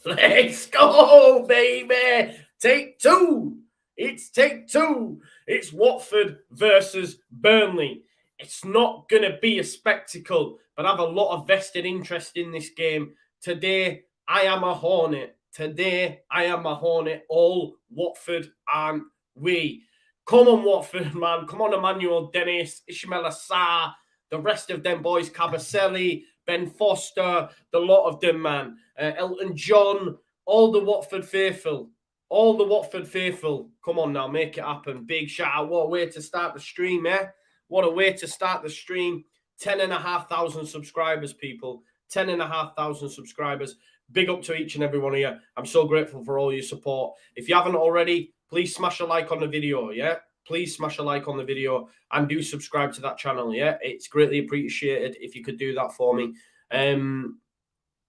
Let's go, baby. Take two. It's take two. It's Watford versus Burnley. It's not going to be a spectacle, but I have a lot of vested interest in this game. Today, I am a Hornet. Today, I am a Hornet. All Watford and we. Come on, Watford, man. Come on, Emmanuel Dennis, Ismail Assar, the rest of them boys, Cabaselli, Ben Foster, the lot of them, man. Elton John, all the Watford faithful. All the Watford faithful. Come on now, make it happen. Big shout out. What a way to start the stream, eh? What a way to start the stream. 10,500 subscribers, people. 10,500 subscribers. Big up to each and every one of you. I'm so grateful for all your support. If you haven't already, please smash a like on the video, yeah? Please smash a like on the video and do subscribe to that channel, yeah? It's greatly appreciated if you could do that for me.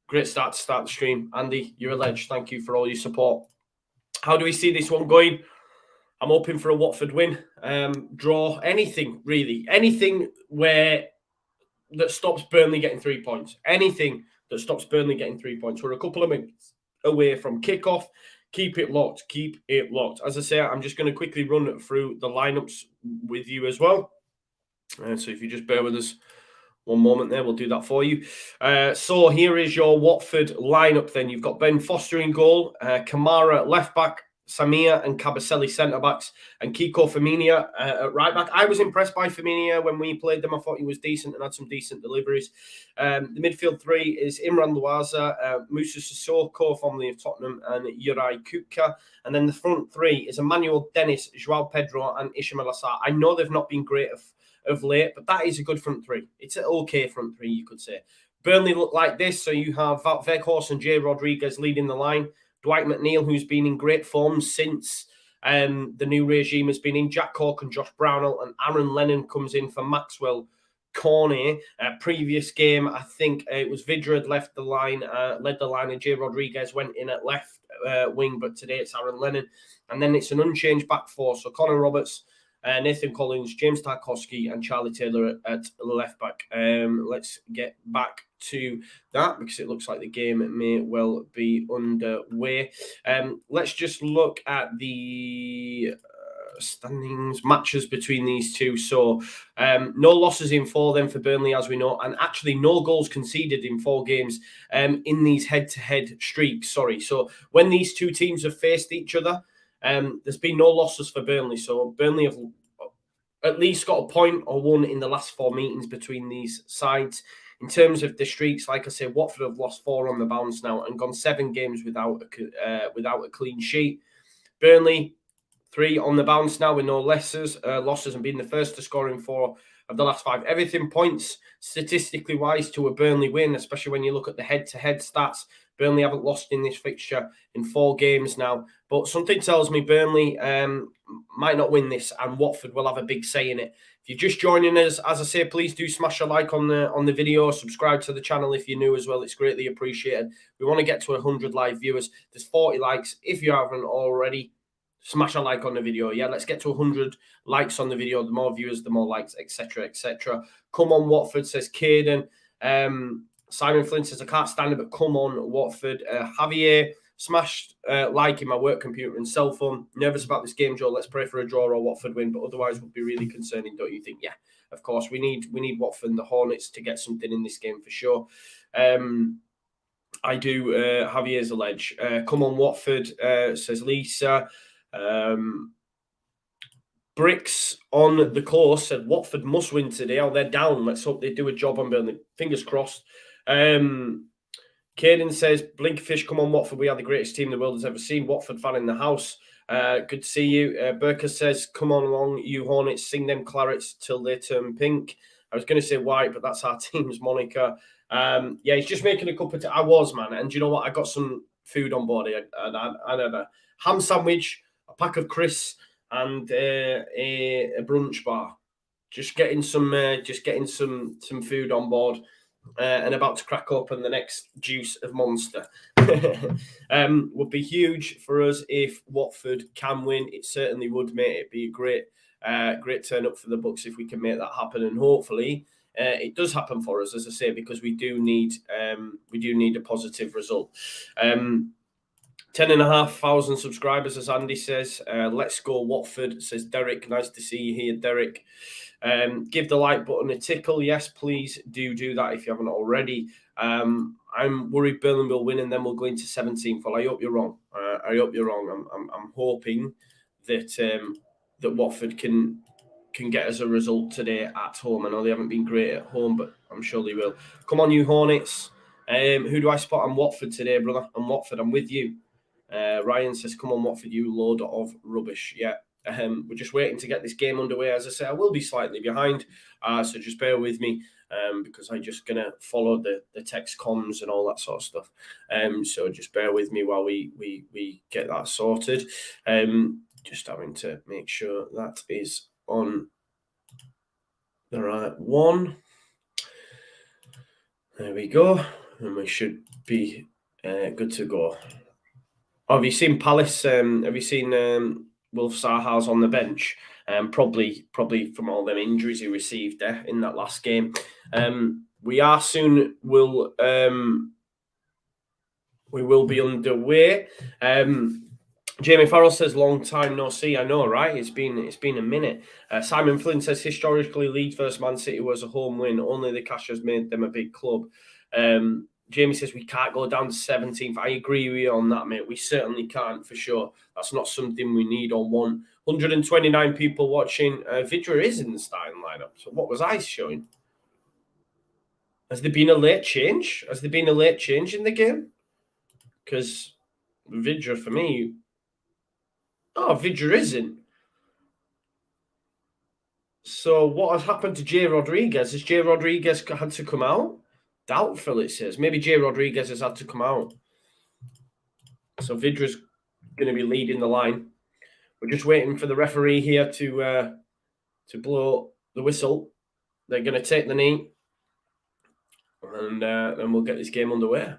Great start to start the stream. Andy, you're a ledge. Thank you for all your support. How do we see this one going? I'm hoping for a Watford win, draw, anything, really. Anything that stops Burnley getting 3 points. Anything that stops Burnley getting 3 points. We're a couple of minutes away from kickoff. Keep it locked. Keep it locked. As I say, I'm just going to quickly run through the lineups with you as well. So if you just bear with us one moment there, we'll do that for you. So here is your Watford lineup then. You've got Ben Foster in goal, Kamara left back, Samir and Cabaselli centre-backs, and Kiko Firmino at right-back. I was impressed by Firmino when we played them. I thought he was decent and had some decent deliveries. The midfield three is Imran Louaza, Moussa Sissoko, formerly of Tottenham, and Uri Kuka. And then the front three is Emmanuel Dennis, Joao Pedro, and Ismail Assar. I know they've not been great of late, but that is a good front three. It's an okay front three, you could say. Burnley look like this, so you have Wout Weghorst and Jay Rodriguez leading the line. Dwight McNeil, who's been in great form since the new regime has been in. Jack Cork and Josh Brownell, and Aaron Lennon comes in for Maxwell Cornet. Previous game, I think it was Vidra had led the line, and Jay Rodriguez went in at left wing, but today it's Aaron Lennon. And then it's an unchanged back four, so Connor Roberts, Nathan Collins, James Tarkowski, and Charlie Taylor at left back. Let's get back to that because it looks like the game may well be underway. Let's just look at the standings matches between these two. So no losses in 4 then for Burnley, as we know, and actually no goals conceded in 4 games in these head-to-head streaks. So when these two teams have faced each other, there's been no losses for Burnley. So Burnley have at least got a point or one in the last 4 meetings between these sides. In terms of the streaks, like I say, Watford have lost 4 on the bounce now and gone 7 games without a clean sheet. Burnley, 3 on the bounce now with no losses and being the first to score in 4 of the last 5. Everything points statistically wise to a Burnley win, especially when you look at the head-to-head stats. Burnley haven't lost in this fixture in 4 games now, but something tells me Burnley might not win this, and Watford will have a big say in it. If you're just joining us, as I say, please do smash a like on the video. Subscribe to the channel if you're new as well. It's greatly appreciated. We want to get to 100 live viewers. There's 40 likes. If you haven't already, smash a like on the video. Yeah, let's get to 100 likes on the video. The more viewers, the more likes, etc., etc. Come on, Watford, says Caden. Simon Flint says, I can't stand it, but come on, Watford. Javier, smashed like in my work computer and cell phone. Nervous about this game, Joe. Let's pray for a draw or Watford win, but otherwise would be really concerning, don't you think? Yeah, of course. We need Watford and the Hornets to get something in this game for sure. I do. Javier's a ledge. Come on, Watford, says Lisa. Bricks on the course said Watford must win today or they're down. Let's hope they do a job on Burnley. Fingers crossed. Caden says, Blinkfish, come on, Watford. We are the greatest team the world has ever seen. Watford fan in the house. Good to see you. Burker says, come on along, you Hornets. Sing them clarets till they turn pink. I was going to say white, but that's our team's moniker. Yeah, he's just making a cup of tea. I was, man. And do you know what? I got some food on board here. I had a ham sandwich, a pack of crisps, and a brunch bar. Just getting some food on board. And about to crack open the next juice of Monster. Would be huge for us if Watford can win. It certainly would, mate. It'd be a great turn up for the Bucks if we can make that happen, and hopefully it does happen for us, as I say, because we do need a positive result. 10,500 subscribers, as Andy says. Let's go Watford, says Derek. Nice to see you here, Derek. Give the like button a tickle. Yes, please do that if you haven't already. I'm worried Burnley will win and then we'll go into 17th. Well, I hope you're wrong. I hope you're wrong. I'm hoping that that Watford can get us a result today at home. I know they haven't been great at home, but I'm sure they will. Come on, you Hornets. Who do I spot? I'm Watford today, brother. I'm Watford. I'm with you. Ryan says, come on, Watford, you load of rubbish. Yeah. We're just waiting to get this game underway. As I say, I will be slightly behind, so just bear with me because I'm just going to follow the text comms and all that sort of stuff. So just bear with me while we get that sorted. Just having to make sure that is on the right one. There we go. And we should be good to go. Oh, have you seen Palace? Have you seen Wilf Zaha's on the bench? Probably from all them injuries he received there in that last game. We will be underway. Jamie Farrell says, long time no see. I know, right? It's been a minute. Simon Flynn says, historically, Leeds versus Man City was a home win. Only the cash has made them a big club. Jamie says, we can't go down to 17th. I agree with you on that, mate. We certainly can't, for sure. That's not something we need or want. 129 people watching. Vidra is in the starting lineup. So what was I showing? Has there been a late change? Has there been a late change in the game? Because Vidra, for me... Oh, Vidra isn't. So what has happened to Jay Rodriguez? Has Jay Rodriguez had to come out? Doubtful, it says. Maybe Jay Rodriguez has had to come out. So Vidra's going to be leading the line. We're just waiting for the referee here to blow the whistle. They're going to take the knee. And then we'll get this game underway.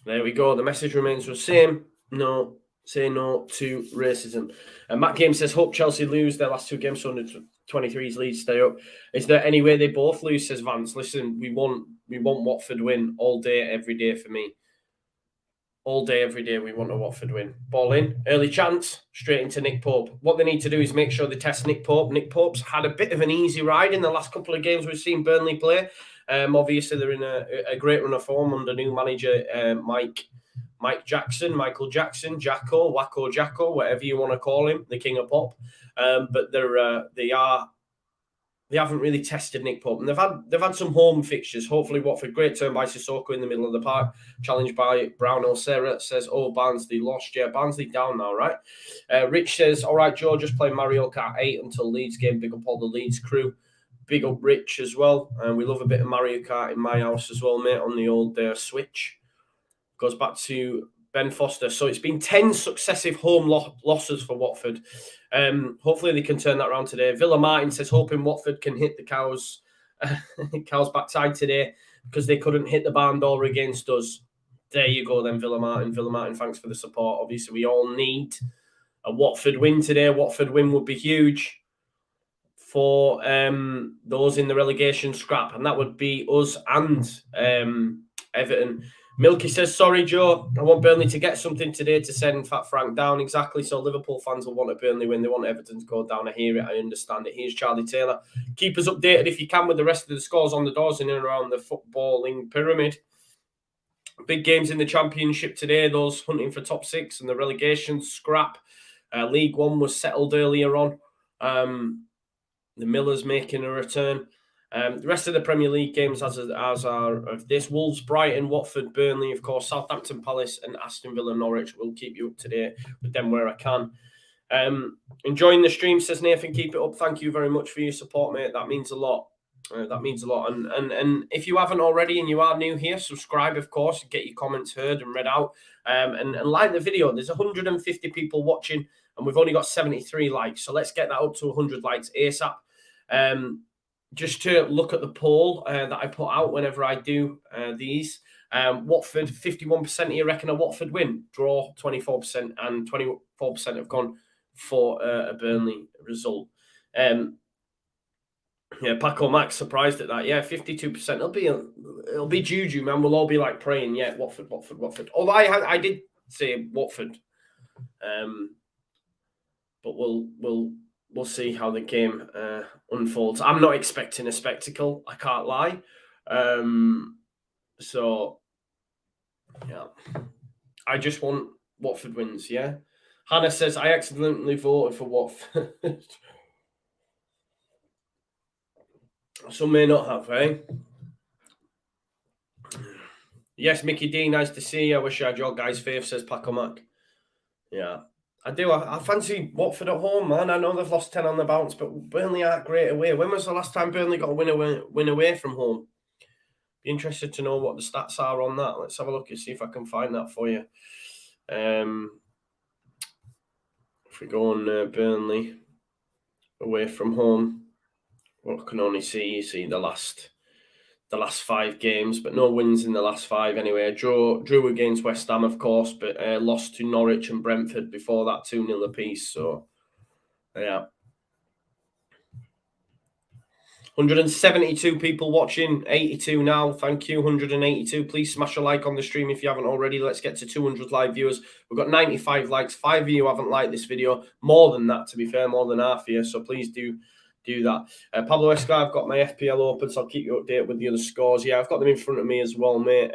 There we go. The message remains the same. No. Say no to racism. And Matt Game says, hope Chelsea lose their last two games, so under 23's Leeds stay up. Is there any way they both lose, says Vance? Listen, we want Watford win all day, every day for me. All day, every day, we want a Watford win. Ball in, early chance, straight into Nick Pope. What they need to do is make sure they test Nick Pope. Nick Pope's had a bit of an easy ride in the last couple of games we've seen Burnley play. Obviously, they're in a great run of form under new manager Michael Jackson, Jacko, Wacko Jacko, whatever you want to call him, the king of pop. But they haven't really tested Nick Pope, and they've had some home fixtures. Hopefully, Watford. Great turn by Sissoko in the middle of the park, challenged by Brownell. Sarah says, "Oh, Barnsley lost. Yeah, Barnsley down now, right?" Rich says, "All right, Joe, just play Mario Kart 8 until Leeds game. Big up all the Leeds crew. Big up Rich as well. And we love a bit of Mario Kart in my house as well, mate, on the old Switch." Goes back to Ben Foster. So it's been 10 successive home losses for Watford. Hopefully they can turn that around today. Villa Martin says, hoping Watford can hit the cow's backside today because they couldn't hit the barn door against us. There you go then, Villa Martin. Villa Martin, thanks for the support. Obviously, we all need a Watford win today. Watford win would be huge for those in the relegation scrap, and that would be us and Everton. Milky says, sorry, Joe, I want Burnley to get something today to send Fat Frank down. Exactly. So Liverpool fans will want a Burnley win. They want Everton to go down. I hear it. I understand it. Here's Charlie Taylor. Keep us updated if you can with the rest of the scores on the doors in and around the footballing pyramid. Big games in the Championship today. Those hunting for top six and the relegation scrap. League One was settled earlier on. The Millers making a return. The rest of the Premier League games as are of this: Wolves, Brighton, Watford, Burnley, of course, Southampton, Palace, and Aston Villa, Norwich. Will keep you up to date with them where I can. Enjoying the stream, says Nathan. Keep it up. Thank you very much for your support, mate. That means a lot. That means a lot. And if you haven't already and you are new here, subscribe, of course, and get your comments heard and read out. And like the video. There's 150 people watching, and we've only got 73 likes. So let's get that up to 100 likes ASAP. Just to look at the poll that I put out whenever I do these. Watford, 51% of you reckon a Watford win. Draw, 24%, and 24% have gone for a Burnley result. Yeah, Paco Max surprised at that. Yeah, 52%. It'll be Juju, man. We'll all be like praying. Yeah, Watford. Although I did say Watford. But we'll see how the game unfolds. I'm not expecting a spectacle. I can't lie. So yeah, I just want Watford wins. Yeah. Hannah says I accidentally voted for Watford. Some may not have, eh? Yes, Mickey D, nice to see you. I wish I had your guys' faith, says Paco Mac. Yeah, I do. I fancy Watford at home, man. I know they've lost 10 on the bounce, but Burnley aren't great away. When was the last time Burnley got a win away from home? Be interested to know what the stats are on that. Let's have a look and see if I can find that for you. If we go on Burnley away from home, what I can only see the last 5 games, but no wins in the last 5 anyway. Drew against West Ham, of course, but lost to Norwich and Brentford before that 2-0 apiece. So, yeah. 172 people watching, 82 now. Thank you, 182. Please smash a like on the stream if you haven't already. Let's get to 200 live viewers. We've got 95 likes. 5 of you haven't liked this video. More than that, to be fair, more than half here. So please do that. Pablo Escar, I've got my FPL open, so I'll keep you updated with the other scores. Yeah, I've got them in front of me as well, mate.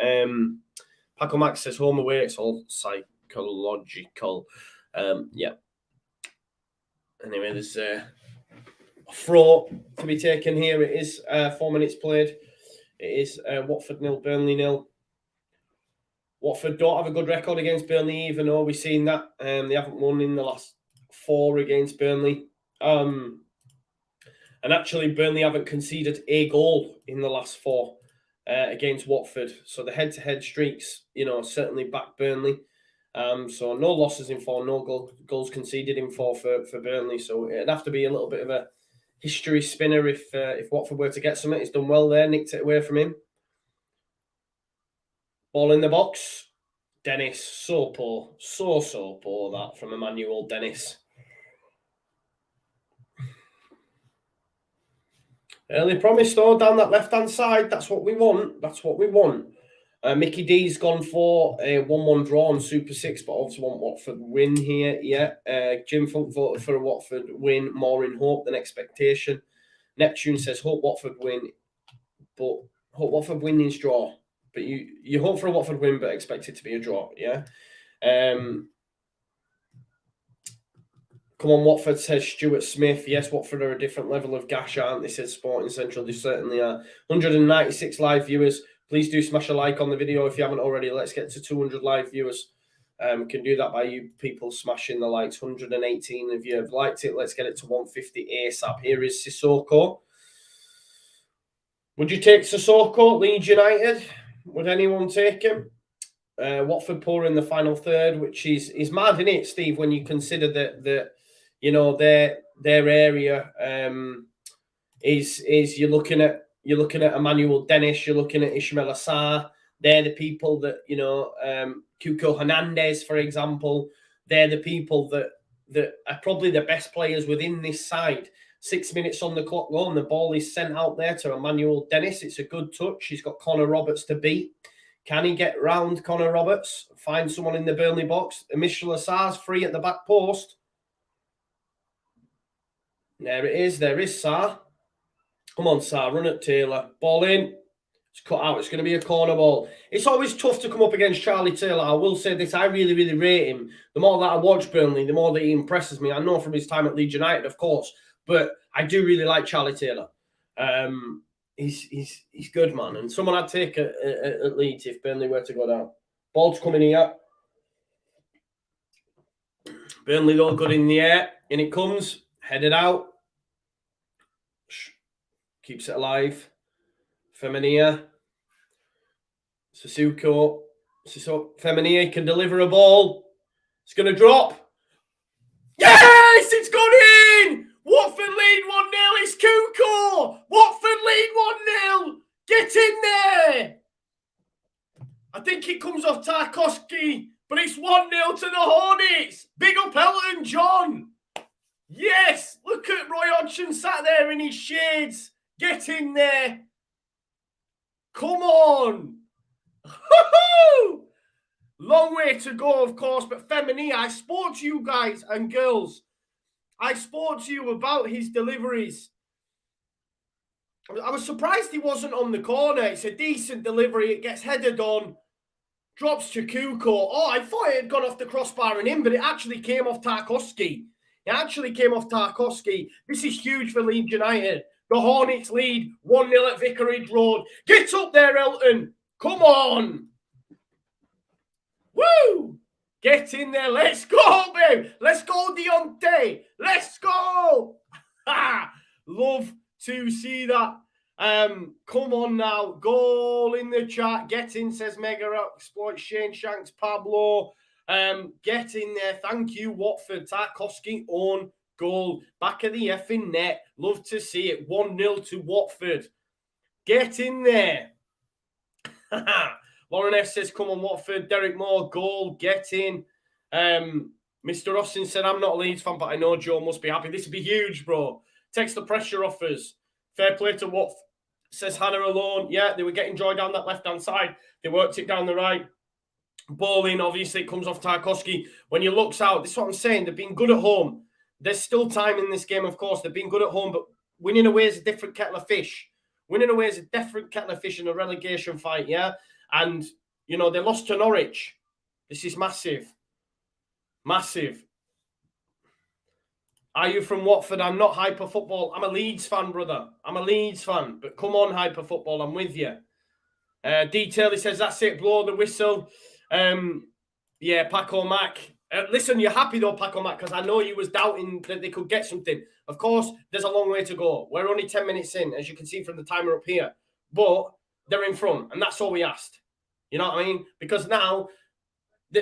Paco Max says home away. It's all psychological. Yeah. Anyway, there's a throw to be taken here. It is 4 minutes played. It is Watford 0, Burnley 0. Watford don't have a good record against Burnley, even though we've seen that. They haven't won in the last 4 against Burnley. And actually, Burnley haven't conceded a goal in the last 4 against Watford. So the head-to-head streaks, certainly back Burnley. So no losses in 4, no goals conceded in 4 for Burnley. So it'd have to be a little bit of a history spinner if Watford were to get something. He's done well there, nicked it away from him. Ball in the box. Dennis, so poor that from Emmanuel Dennis. Early promise though, down that left-hand side. That's what we want. Mickey D's gone for a 1-1 draw on Super 6, but also want Watford win here. Yeah. Jim Funk voted for a Watford win, more in hope than expectation. Neptune says hope Watford win, but hope Watford win is draw. But you hope for a Watford win, but expect it to be a draw. Yeah. Come on, Watford, says Stuart Smith. Yes, Watford are a different level of gash, aren't they? Says Sporting Central. They certainly are. 196 live viewers. Please do smash a like on the video if you haven't already. Let's get to 200 live viewers. Can do that by you people smashing the likes. 118 of you have liked it. Let's get it to 150 ASAP. Here is Sissoko. Would you take Sissoko, Leeds United? Would anyone take him? Watford poor in the final third, which is mad, isn't it, Steve? When you consider that their area is you're looking at Emmanuel Dennis, you're looking at Ismail Assar. They're the people that Cuco Hernandez, for example. They're the people that are probably the best players within this side. 6 minutes on the clock gone, the ball is sent out there to Emmanuel Dennis. It's a good touch. He's got Connor Roberts to beat. Can he get round Connor Roberts? Find someone in the Burnley box. Michel Assar's free at the back post. There it is. There is Sarr. Come on, Sarr. Run at Taylor. Ball in. It's cut out. It's going to be a corner ball. It's always tough to come up against Charlie Taylor. I will say this. I really, really rate him. The more that I watch Burnley, the more that he impresses me. I know from his time at Leeds United, of course. But I do really like Charlie Taylor. He's good, man. And someone I'd take at Leeds if Burnley were to go down. Ball's coming here. Burnley look good in the air. In it comes. Headed out. Keeps it alive. Femenia. Sissoko. Femenia can deliver a ball. It's going to drop. Yes! It's gone in! Watford lead 1-0. It's Cuco! Watford lead 1-0. Get in there! I think it comes off Tarkowski, but it's 1-0 to the Hornets. Big up Elton John. Yes! Look at Roy Hodgson sat there in his shades. Get in there. Come on. Long way to go, of course, but Femini, I spoke to you guys and girls. I spoke to you about his deliveries. I was surprised he wasn't on the corner. It's a decent delivery. It gets headed on. Drops to Kuko. Oh, I thought it had gone off the crossbar and in, but it actually came off Tarkowski. It actually came off Tarkowski. This is huge for Leeds United. The Hornets lead 1-0 at Vicarage Road. Get up there, Elton. Come on. Woo! Get in there. Let's go, babe. Let's go, Deontay. Let's go. Love to see that. Come on now. Goal in the chat. Get in, says Mega Exploit. Shane Shanks, Pablo. Get in there. Thank you, Watford. Tarkowski own goal. Back of the effing net. Love to see it. 1-0 to Watford. Get in there. Lauren S says, come on, Watford. Derek Moore, goal. Get in. Mr. Austin said, I'm not a Leeds fan, but I know Joe must be happy. This would be huge, bro. Takes the pressure off us. Fair play to Watford, says Hannah alone. Yeah, they were getting joy down that left-hand side. They worked it down the right. Ball in, obviously, it comes off Tarkowski. When you looks out, this is what I'm saying. They've been good at home. There's still time in this game, of course. They've been good at home, but winning away is a different kettle of fish. Winning away is a different kettle of fish in a relegation fight, yeah? And, you know, they lost to Norwich. This is massive. Massive. Are you from Watford? I'm not Hyper Football. I'm a Leeds fan, brother. I'm a Leeds fan. But come on, Hyper Football. I'm with you. Detail, he says, that's it. Blow the whistle. Yeah, Paco Mac. Listen, you're happy though, Paco Mac, because I know you was doubting that they could get something. Of course, there's a long way to go. We're only 10 minutes in, as you can see from the timer up here. But they're in front, and that's all we asked. You know what I mean? Because now,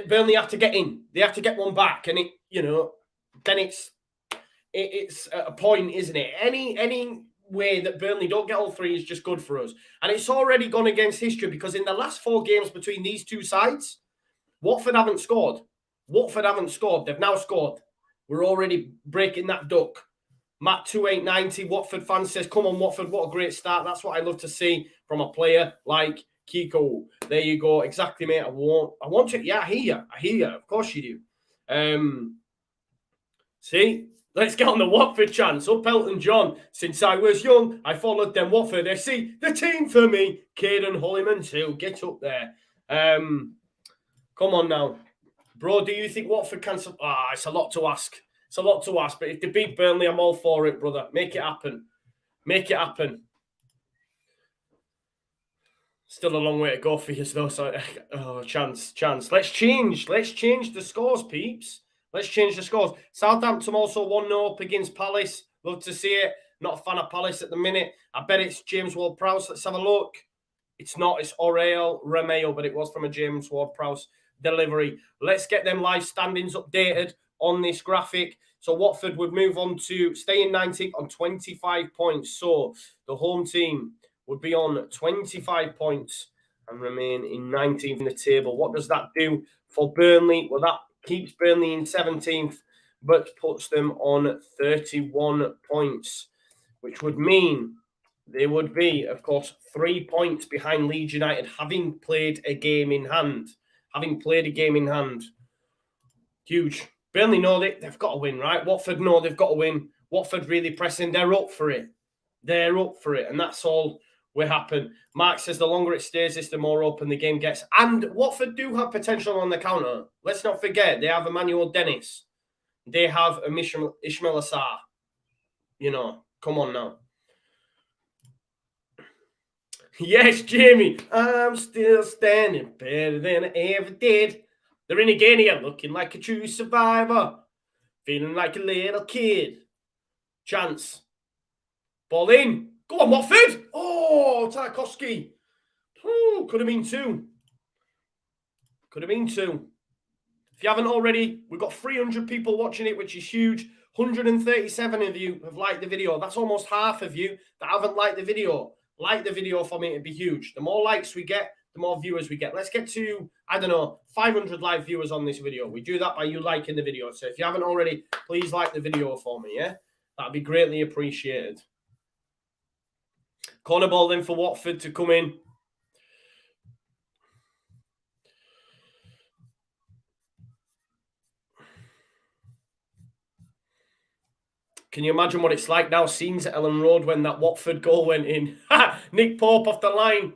Burnley have to get in. They have to get one back, and then it's a point, isn't it? Any way that Burnley don't get all three is just good for us. And it's already gone against history because in the last 4 games between these two sides, Watford haven't scored. Watford haven't scored. They've now scored. We're already breaking that duck. Matt 2890, Watford fan says, come on, Watford, what a great start. That's what I love to see from a player like Kiko. There you go. Exactly, mate. I want it. Yeah, I hear you. Of course you do. See? Let's get on the Watford chance. Up Elton John. Since I was young, I followed them Watford FC. The team for me. Caden Holliman too. Get up there. Come on now. Bro, do you think Watford can... it's a lot to ask. It's a lot to ask. But if they beat Burnley, I'm all for it, brother. Make it happen. Make it happen. Still a long way to go for you, though. So, chance. Let's change the scores, peeps. Let's change the scores. Southampton also 1-0 up against Palace. Love to see it. Not a fan of Palace at the minute. I bet it's James Ward-Prowse. Let's have a look. It's not. It's Aurel Romeo, but it was from a James Ward-Prowse delivery. Let's get them live standings updated on this graphic. So Watford would move on to stay in 19th on 25 points. So the home team would be on 25 points and remain in 19th in the table. What does that do for Burnley? Well, that keeps Burnley in 17th, but puts them on 31 points, which would mean they would be, of course, 3 points behind Leeds United, having played a game in hand. Huge. Burnley know they've got to win, right? Watford know they've got to win. Watford really pressing. They're up for it. And that's all will happen. Mark says the longer it stays, the more open the game gets. And Watford do have potential on the counter. Let's not forget, they have Emmanuel Dennis. They have a Ishmael Assar. You know, come on now. Yes, Jamie. I'm still standing better than I ever did. They're in again here, looking like a true survivor. Feeling like a little kid. Chance. Ball in. Go on, Watford. Oh, Tarkowski. Could have been 2. If you haven't already, we've got 300 people watching it, which is huge. 137 of you have liked the video. That's almost half of you that haven't liked the video. Like the video for me, it'd be huge. The more likes we get, the more viewers we get. Let's get to, 500 live viewers on this video. We do that by you liking the video. So if you haven't already, please like the video for me, yeah? That'd be greatly appreciated. Corner ball then for Watford to come in. Can you imagine what it's like now? Scenes at Ellen Road when that Watford goal went in. Nick Pope off the line.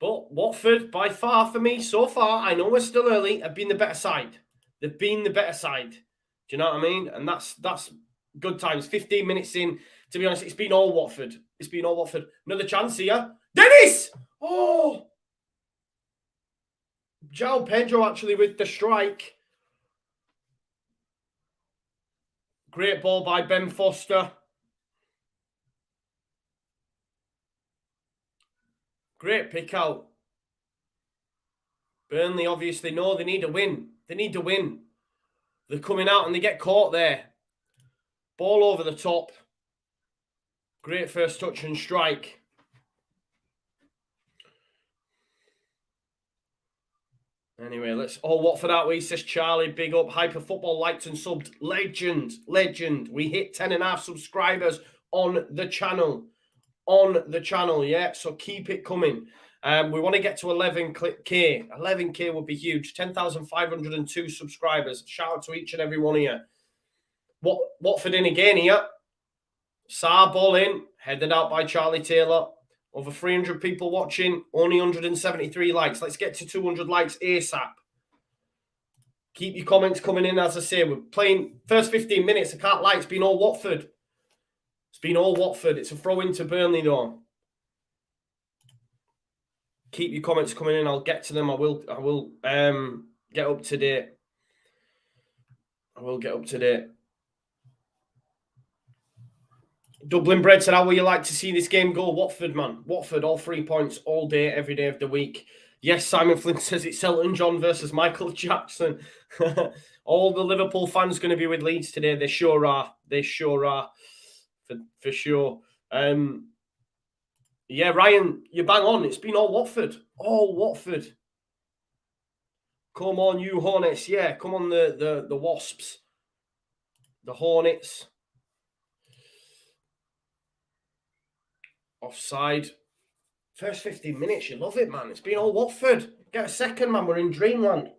But Watford, by far for me, so far, I know we're still early, have been the better side. They've been the better side. Do you know what I mean? And that's good times. 15 minutes in, to be honest, it's been all Watford. It's been all Watford. Another chance here. Dennis! Oh! João Pedro actually with the strike. Great ball by Ben Foster. Great pick out. Burnley obviously know they need a win. They need to win. They're coming out and they get caught there. Ball over the top. Great first touch and strike. Anyway, let's all Watford out. Says Charlie. Big up. Hyper Football liked and subbed. Legend. We hit 10.5 subscribers on the channel. Yeah. So keep it coming. We want to get to 11K. 11K would be huge. 10,502 subscribers. Shout out to each and every one of you. Watford in again here. Saar ball in. Headed out by Charlie Taylor. Over 300 people watching. Only 173 likes. Let's get to 200 likes ASAP. Keep your comments coming in. As I say, we're playing first 15 minutes. I can't lie. It's been all Watford. It's a throw into Burnley though. Keep your comments coming in. I'll get to them. I will get up to date. Dublin Bread said, how will you like to see this game go? Watford, man. Watford, all 3 points, all day, every day of the week. Yes, Simon Flint says it's Elton John versus Michael Jackson. All the Liverpool fans going to be with Leeds today. They sure are. For sure. Yeah, Ryan, you bang on. It's been all Watford. Come on, you Hornets. Yeah, come on, the Wasps. The Hornets. Offside. First 15 minutes, you love it, man. It's been all Watford. Get a second, man. We're in dreamland.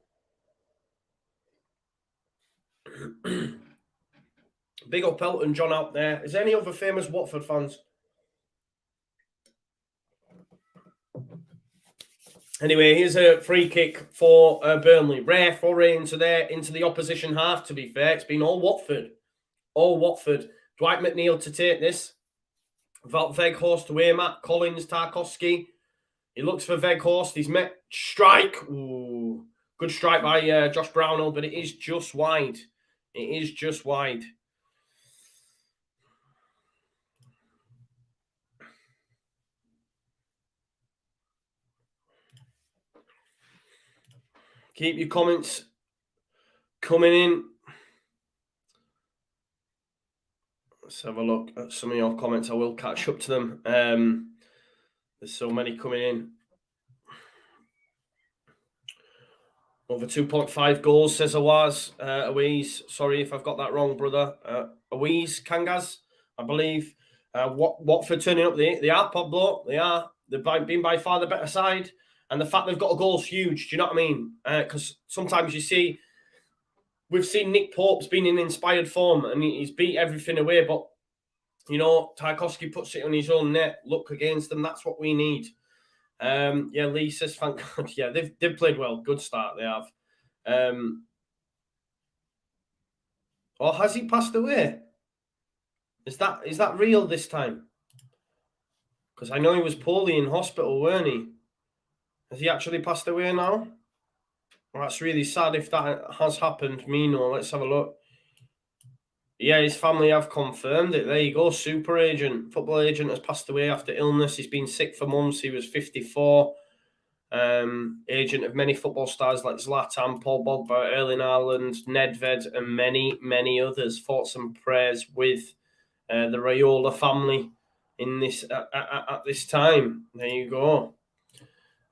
Big up Elton John out there. Is there any other famous Watford fans? Anyway, here's a free kick for Burnley. Rare foray into the opposition half, to be fair. It's been all Watford. Dwight McNeil to take this. Wout Weghorst away, Matt Collins, Tarkowski. He looks for Weghorst. He's met strike. Ooh. Good strike by Josh Brownhill, but it is just wide. Keep your comments coming in. Let's have a look at some of your comments. I will catch up to them. There's so many coming in. Over 2.5 goals, says Awaz. Awiz, sorry if I've got that wrong, brother. Awiz Kangas, I believe. Watford turning up. They are, Pablo. They are. They've been by far the better side. And the fact they've got a goal is huge. Do you know what I mean? Because sometimes we've seen Nick Pope's been in inspired form and he's beat everything away. But, Tarkowski puts it on his own net. Look against them. That's what we need. Yeah, Lee says, thank God. Yeah, they've played well. Good start they have. Or has he passed away? Is that real this time? Because I know he was poorly in hospital, weren't he? Has he actually passed away now? Well, that's really sad if that has happened. Let's have a look. Yeah, his family have confirmed it. There you go. Super agent. Football agent has passed away after illness. He's been sick for months. He was 54. Agent of many football stars like Zlatan, Paul Pogba, Erling Haaland, Nedved, and many, many others. Thoughts and prayers with the Raiola family in this at this time. There you go.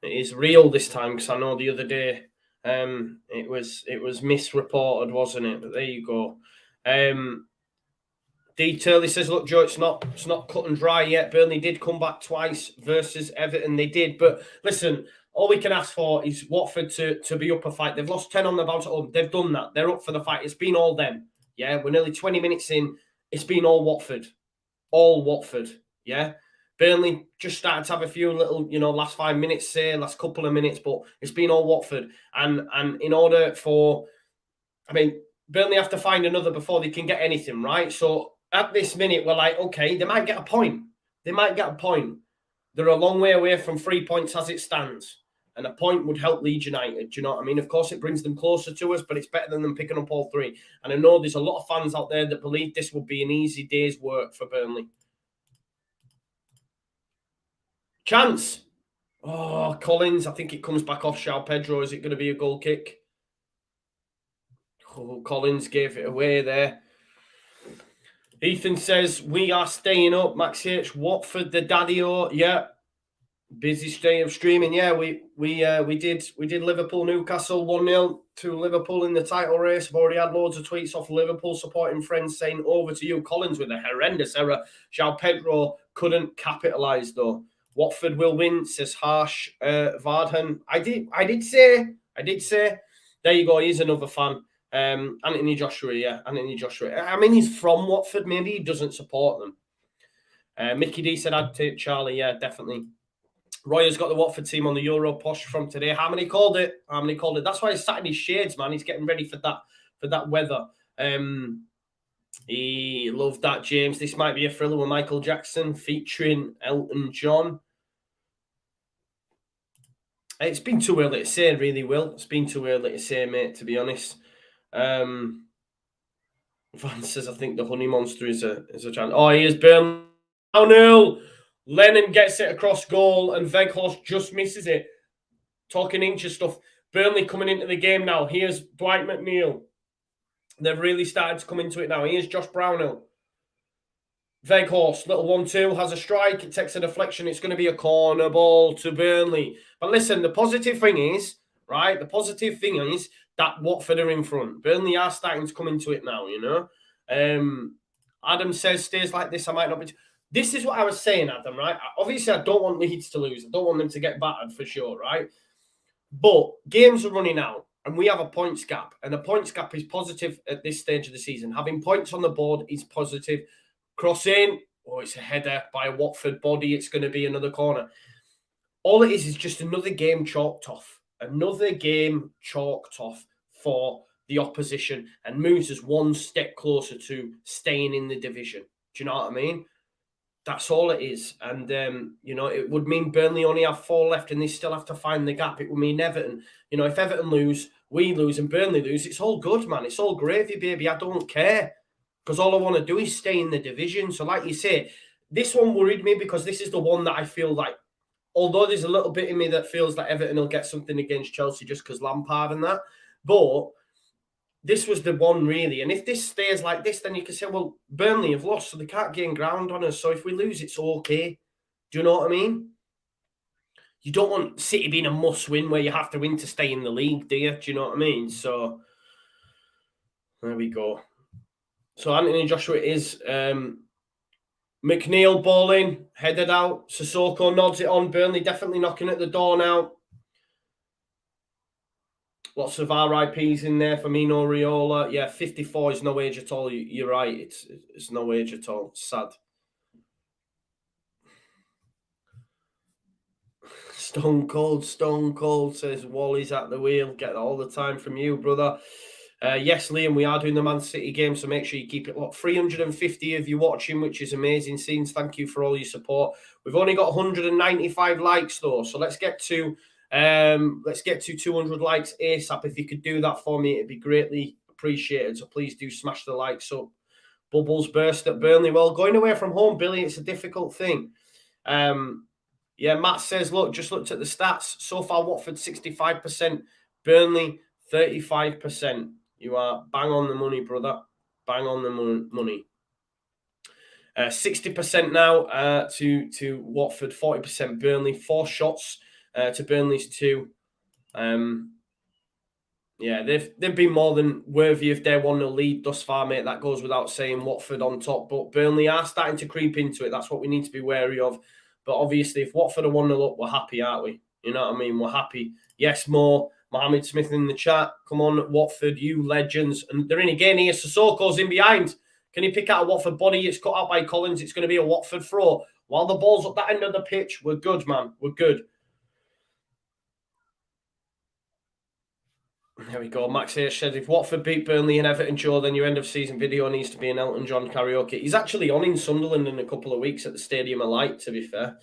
It is real this time, because I know the other day it was misreported, wasn't it? But there you go. D Turley says, look, Joe, it's not cut and dry yet. Burnley did come back twice versus Everton. They did. But listen, all we can ask for is Watford to be up a fight. They've lost 10 on the bounce at home. They've done that. They're up for the fight. It's been all them. Yeah, we're nearly 20 minutes in. It's been all Watford. All Watford. Yeah. Burnley just started to have a few little, last 5 minutes, say, last couple of minutes, but it's been all Watford. And in order for, Burnley have to find another before they can get anything, right? So at this minute, we're like, okay, they might get a point. They might get a point. They're a long way away from 3 points as it stands. And a point would help Leeds United. Do you know what I mean? Of course, it brings them closer to us, but it's better than them picking up all three. And I know there's a lot of fans out there that believe this will be an easy day's work for Burnley. Chance. Oh, Collins. I think it comes back off João Pedro. Is it going to be a goal kick? Oh, Collins gave it away there. Ethan says, we are staying up. Max H. Watford, the daddy-o. Yeah. Busy day of streaming. Yeah, we did Liverpool Newcastle 1-0 to Liverpool in the title race. I've already had loads of tweets off Liverpool supporting friends saying over to you. Collins with a horrendous error. João Pedro couldn't capitalise though. Watford will win, says Harsh Vardhan. I did say. There you go. He's another fan. Anthony Joshua. Yeah, Anthony Joshua. I mean, he's from Watford. Maybe he doesn't support them. Mickey D said I'd take Charlie. Yeah, definitely. Roy has got the Watford team on the Euro push from today. How many called it? That's why he's sat in his shades, man. He's getting ready for that weather. He loved that, James. This might be a thriller with Michael Jackson featuring Elton John. It's been too early to say, really, Will. It's been too early to say, mate, to be honest. Van says, I think the Honey Monster is a chance. Oh, here's Burnley. 0-0. Lennon gets it across goal and Weghorst just misses it. Talking inches stuff. Burnley coming into the game now. Here's Dwight McNeil. They've really started to come into it now. Here's Josh Brownhill. Weghorst, little 1-2, has a strike. It takes a deflection. It's going to be a corner ball to Burnley. But listen, the positive thing is, right? The positive thing is that Watford are in front. Burnley are starting to come into it now, Adam says, stays like this, I might not be... This is what I was saying, Adam, right? Obviously, I don't want Leeds to lose. I don't want them to get battered for sure, right? But games are running out, and we have a points gap. And a points gap is positive at this stage of the season. Having points on the board is positive. Cross in, it's a header by a Watford body. It's going to be another corner. All it is just another game chalked off. Another game chalked off for the opposition and moves us one step closer to staying in the division. Do you know what I mean? That's all it is. And, it would mean Burnley only have 4 left and they still have to find the gap. It would mean Everton. If Everton lose, we lose and Burnley lose, it's all good, man. It's all gravy, baby. I don't care. Because all I want to do is stay in the division. So like you say, this one worried me because this is the one that I feel like, although there's a little bit in me that feels like Everton will get something against Chelsea just because Lampard and that. But this was the one, really. And if this stays like this, then you can say, well, Burnley have lost, so they can't gain ground on us. So if we lose, it's okay. Do you know what I mean? You don't want City being a must-win where you have to win to stay in the league, do you? Do you know what I mean? So there we go. So Anthony Joshua is McNeil ball-in, headed out. Sissoko nods it on. Burnley definitely knocking at the door now. Lots of RIPs in there for Mino Raiola. Yeah, 54 is no age at all. You're right. It's no age at all. Sad. Stone Cold says Wally's at the wheel. Get that all the time from you, brother. Yes, Liam, we are doing the Man City game, so make sure you keep it locked. 350 of you watching, which is amazing scenes. Thank you for all your support. We've only got 195 likes though, so let's get to 200 likes ASAP. If you could do that for me, it'd be greatly appreciated. So please do smash the likes up. Bubbles burst at Burnley. Well, going away from home, Billy, it's a difficult thing. Yeah, Matt says, look, just looked at the stats. So far, Watford 65%, Burnley 35%. You are bang on the money, brother. Bang on the money. 60% now to Watford, 40% Burnley. 4 shots to Burnley's 2. Yeah, they've been more than worthy of their 1-0 lead thus far, mate. That goes without saying. Watford on top, but Burnley are starting to creep into it. That's what we need to be wary of. But obviously, if Watford are 1-0 up, we're happy, aren't we? You know what I mean? We're happy. Yes, more. Mohammed Smith in the chat. Come on, Watford, you legends. And they're in again here. Sissoko's in behind. Can he pick out a Watford body? It's cut out by Collins. It's going to be a Watford throw. While the ball's up that end of the pitch, we're good, man. We're good. There we go. Max here said, if Watford beat Burnley and Everton, Joe, then your end of season video needs to be an Elton John karaoke. He's actually on in Sunderland in a couple of weeks at the Stadium of Light, to be fair.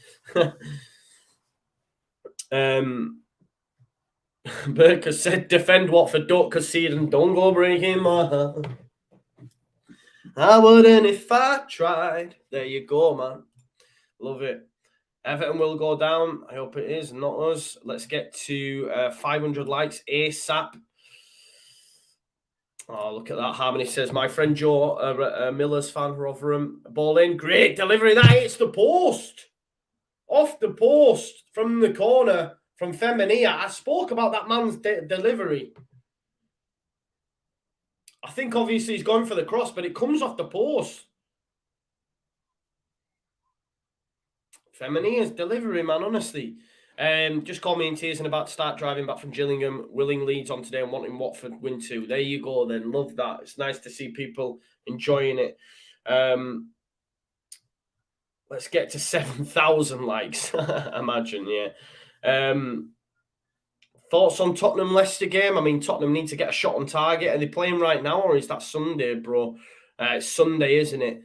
Burke has said, defend Watford, don't concede and don't go breaking my heart. I wouldn't if I tried. There you go, man. Love it. Everton will go down. I hope it is, not us. Let's get to 500 likes ASAP. Oh, look at that. Harmony says, my friend Joe, Miller's fan, Rotherham. Ball in. Great delivery. That hits the post. Off the post from the corner from Femenia. I spoke about that man's delivery. I think obviously he's going for the cross, but it comes off the post. Femenia's delivery, man, honestly. Just call me in tears and about to start driving back from Gillingham, willing Leeds on today and wanting Watford win 2. There you go then. Love that. It's nice to see people enjoying it. Let's get to 7,000 likes. Imagine, yeah. Thoughts on Tottenham-Leicester game? I mean, Tottenham need to get a shot on target. Are they playing right now or is that Sunday, bro? It's Sunday, isn't it?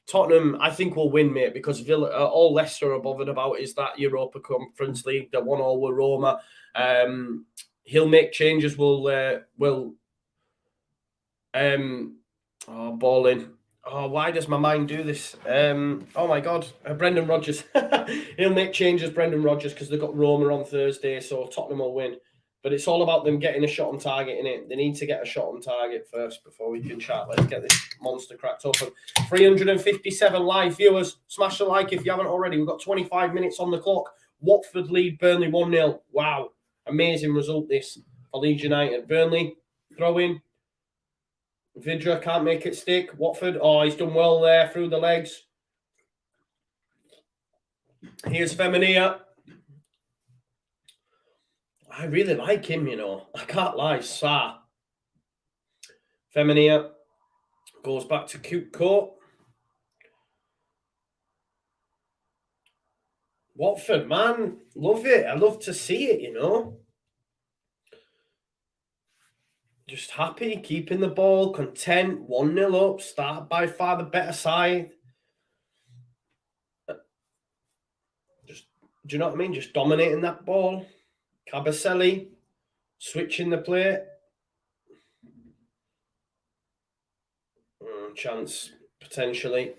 Tottenham, I think, will win, mate, because all Leicester are bothered about is that Europa Conference League, the 1-1 with Roma. He'll make changes. Ball in. Oh, why does my mind do this? Oh, my God. Brendan Rodgers. He'll make changes, Brendan Rodgers, because they've got Roma on Thursday, so Tottenham will win. But it's all about them getting a shot on target, innit? They need to get a shot on target first before we can chat. Let's get this monster cracked open. 357 live viewers. Smash the like if you haven't already. We've got 25 minutes on the clock. Watford lead Burnley 1-0. Wow. Amazing result this for Leeds United. Burnley, throw in. Vidra can't make it stick. Watford, oh, he's done well there through the legs. Here's Femenia. I really like him, you know. I can't lie. Sa. Femenia goes back to Cute Coat. Watford, man. Love it. I love to see it, you know. Just happy, keeping the ball, content, 1-0 up, start by far the better side. Just, do you know what I mean? Just dominating that ball. Cabaselli, switching the play. Chance, potentially.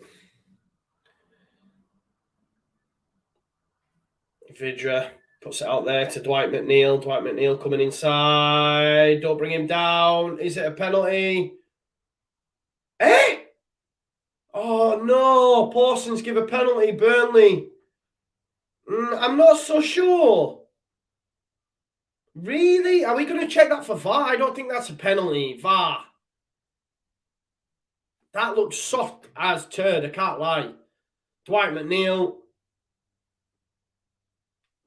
Vidra puts it out there to Dwight McNeil. Dwight McNeil coming inside. Don't bring him down. Is it a penalty? Eh? Oh, no. Parsons give a penalty. Burnley. I'm not so sure. Really? Are we going to check that for VAR? I don't think that's a penalty. VAR. That looks soft as turd. I can't lie. Dwight McNeil.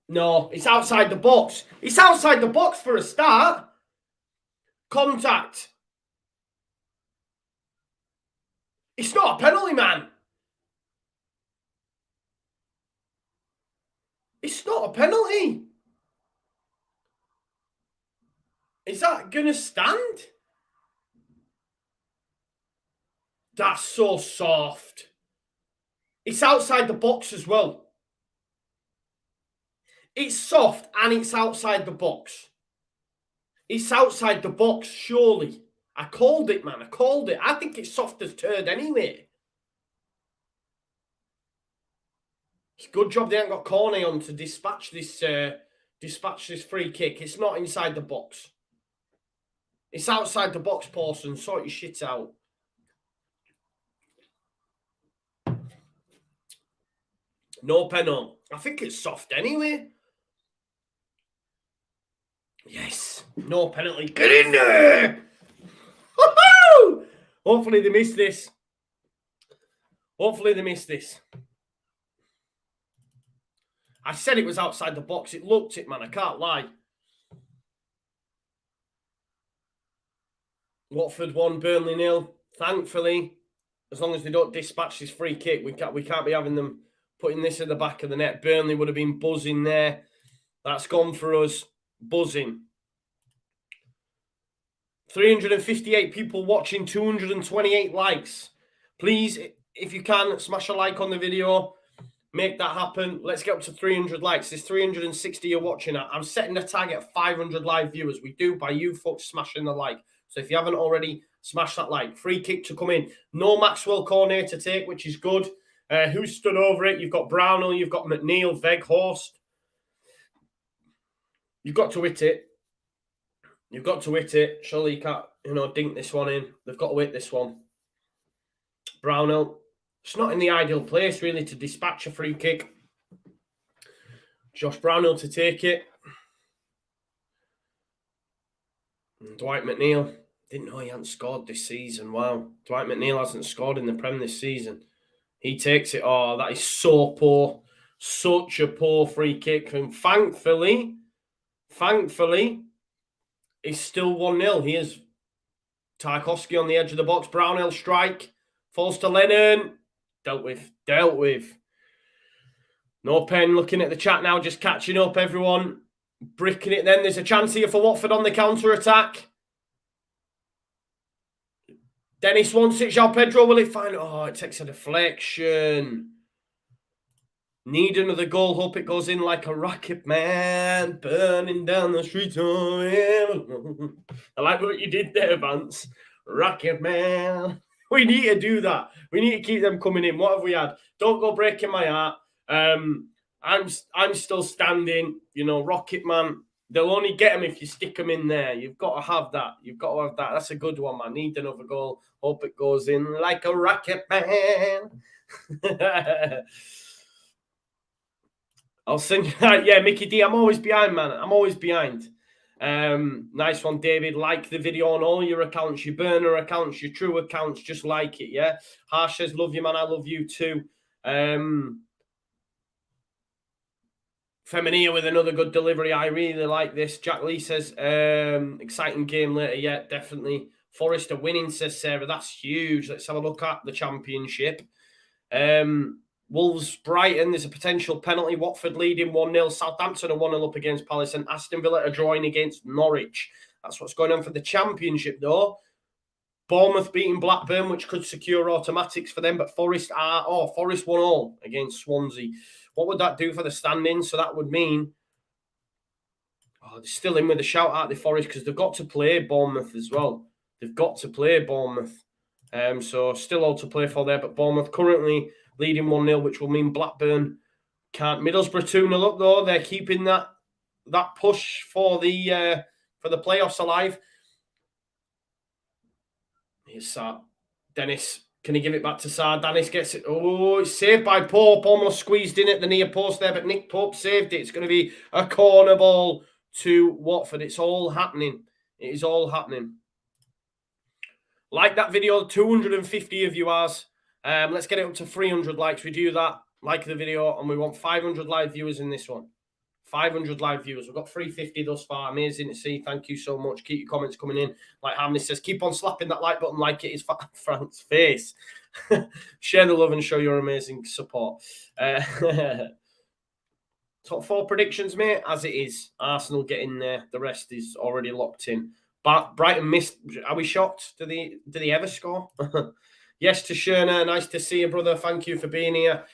No, it's outside the box. It's outside the box for a start. Contact. It's not a penalty, man. It's not a penalty. Is that going to stand? That's so soft. It's outside the box as well. It's soft and it's outside the box. It's outside the box, surely. I called it, man. I called it. I think it's soft as turd anyway. It's a good job they ain't got Cornet on to dispatch this free kick. It's not inside the box. It's outside the box, Pawson. Sort your shit out. No penalty. I think it's soft anyway. Yes. No penalty. Get in there. Woo-hoo! Hopefully they miss this. I said it was outside the box. It looked it, man. I can't lie. Watford 1, Burnley 0. Thankfully, as long as they don't dispatch this free kick, we can't be having them putting this in the back of the net. Burnley would have been buzzing there. That's gone for us. Buzzing. 358 people watching, 228 likes. Please, if you can, smash a like on the video. Make that happen. Let's get up to 300 likes. There's 360 you're watching at. I'm setting a target at 500 live viewers. We do by you folks smashing the like. So if you haven't already, smash that like. Free kick to come in. No Maxwell corner to take, which is good. Who stood over it? You've got Brownell, you've got McNeil, Veghorst. You've got to hit it. You've got to hit it. Surely you can't, dink this one in. They've got to hit this one. Brownell. It's not in the ideal place, really, to dispatch a free kick. Josh Brownell to take it. And Dwight McNeil. Didn't know he hadn't scored this season. Wow. Dwight McNeil hasn't scored in the Prem this season. He takes it. Oh, that is so poor. Such a poor free kick. And thankfully, it's still 1-0. Here's Tarkowski on the edge of the box. Brownell strike. Falls to Lennon. Dealt with. No pen. Looking at the chat now, just catching up, everyone. Bricking it then. There's a chance here for Watford on the counter-attack. Dennis wants it. João Pedro, will it find it? Oh, it takes a deflection. Need another goal. Hope it goes in like a rocket, man. Burning down the streets of heaven. I like what you did there, Vance. Rocket, man. We need to do that. We need to keep them coming in. What have we had? Don't go breaking my heart. I'm still standing. Rocket Man. They'll only get them if you stick them in there. You've got to have that. That's a good one, man. Need another goal. Hope it goes in like a rocket, man. I'll sing. Yeah, Mickey D. I'm always behind, man. I'm always behind. Nice one, David. Like the video on all your accounts, your burner accounts, your true accounts. Just like it, yeah? Harsh says, love you, man. I love you too. Feminia with another good delivery. I really like this. Jack Lee says, exciting game later. Yeah, definitely. Forest a winning, says Sarah. That's huge. Let's have a look at the championship. Wolves, Brighton, there's a potential penalty. Watford leading 1-0. Southampton are 1-0 up against Palace. And Aston Villa are drawing against Norwich. That's what's going on for the championship, though. Bournemouth beating Blackburn, which could secure automatics for them. But Forest 1-0 against Swansea. What would that do for the standings? So that would mean they're still in with a shout out the Forest because they've got to play Bournemouth as well. They've got to play Bournemouth. So still all to play for there. But Bournemouth currently leading 1-0, which will mean Blackburn can't. Middlesbrough 2-0 up, though. They're keeping that push for the playoffs alive. Here's Sar. Dennis. Can he give it back to Sar? Dennis gets it. Oh, it's saved by Pope. Almost squeezed in at the near post there, but Nick Pope saved it. It's going to be a corner ball to Watford. It's all happening. It is all happening. Like that video, 250 of you ours. Let's get it up to 300 likes. We do that. Like the video, and we want 500 live viewers in this one. 500 live viewers. We've got 350 thus far. Amazing to see. Thank you so much. Keep your comments coming in. Like Harmony says, keep on slapping that like button like it is Frank's face. Share the love and show your amazing support. Top 4 predictions, mate, as it is. Arsenal getting there. The rest is already locked in. But Brighton missed. Are we shocked? Do they ever score? Yes to Sherna. Nice to see you, brother. Thank you for being here.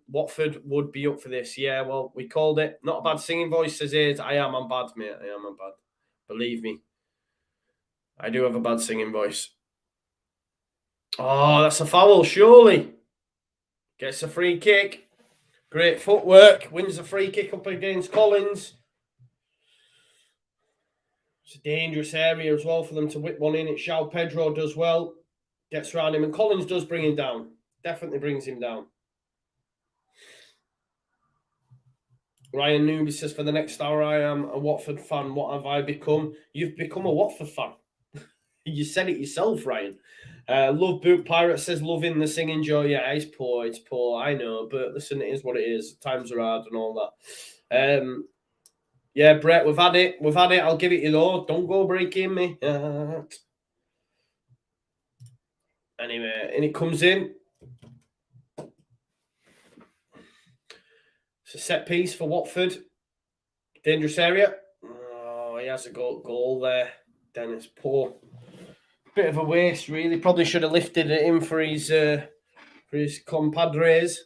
Watford would be up for this. Yeah, well, we called it. Not a bad singing voice, says Aids. I'm bad, mate. I'm bad. Believe me. I do have a bad singing voice. Oh, that's a foul, surely. Gets a free kick. Great footwork. Wins the free kick up against Collins. It's a dangerous area as well for them to whip one in. It's João Pedro does well. Gets around him. And Collins does bring him down. Definitely brings him down. Ryan Newby says, for the next hour, I am a Watford fan. What have I become? You've become a Watford fan. You said it yourself, Ryan. Love Boot Pirate says, loving the singing Joe. Yeah, it's poor. I know. But listen, it is what it is. Times are hard and all that. Yeah, Brett, we've had it. I'll give it you, though. Don't go breaking me heart. Anyway, and it comes in. It's a set piece for Watford. Dangerous area. Oh, he has a goal there. Dennis, poor. Bit of a waste, really. Probably should have lifted it in for his compadres.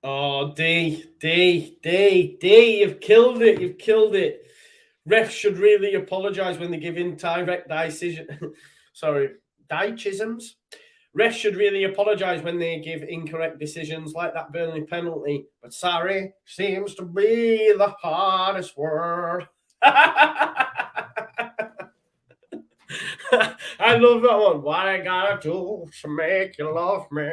Oh, D, you've killed it. Refs should really apologise when they give indirect decision. Sorry, dichisms. Refs should really apologise when they give incorrect decisions like that Burnley penalty. But sorry seems to be the hardest word. I love that one. What I gotta do to make you love me.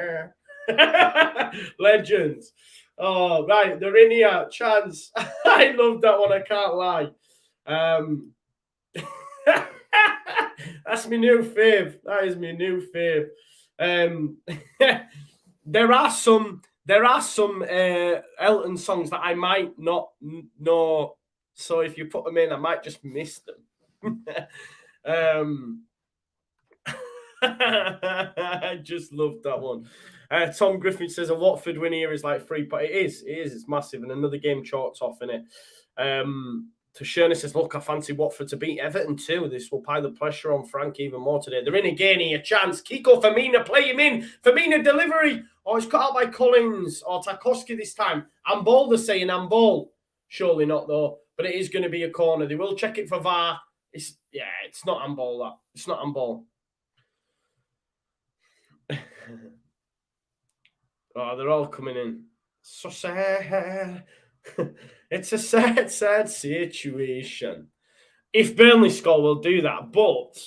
Legends. Oh, right. They're in here. Chance. I love that one. I can't lie. That's my new fave. That is my new fave. There are some Elton songs that I might not know. So if you put them in, I might just miss them. I just love that one. Tom Griffin says a Watford win here is like free, but it is. It's massive, and another game chalked off in it. Tashirna says, look, I fancy Watford to beat Everton too. This will pile the pressure on Frank even more today. They're in again here. Chance. Kiko Firmino, play him in. Firmino delivery. Oh, it's cut out by Collins or Tarkowski this time. Handball, they're saying handball. Surely not, though. But it is going to be a corner. They will check it for VAR. It's not handball, that. It's not handball. Oh, they're all coming in. So sad. It's a sad situation. If Burnley score, we'll do that. But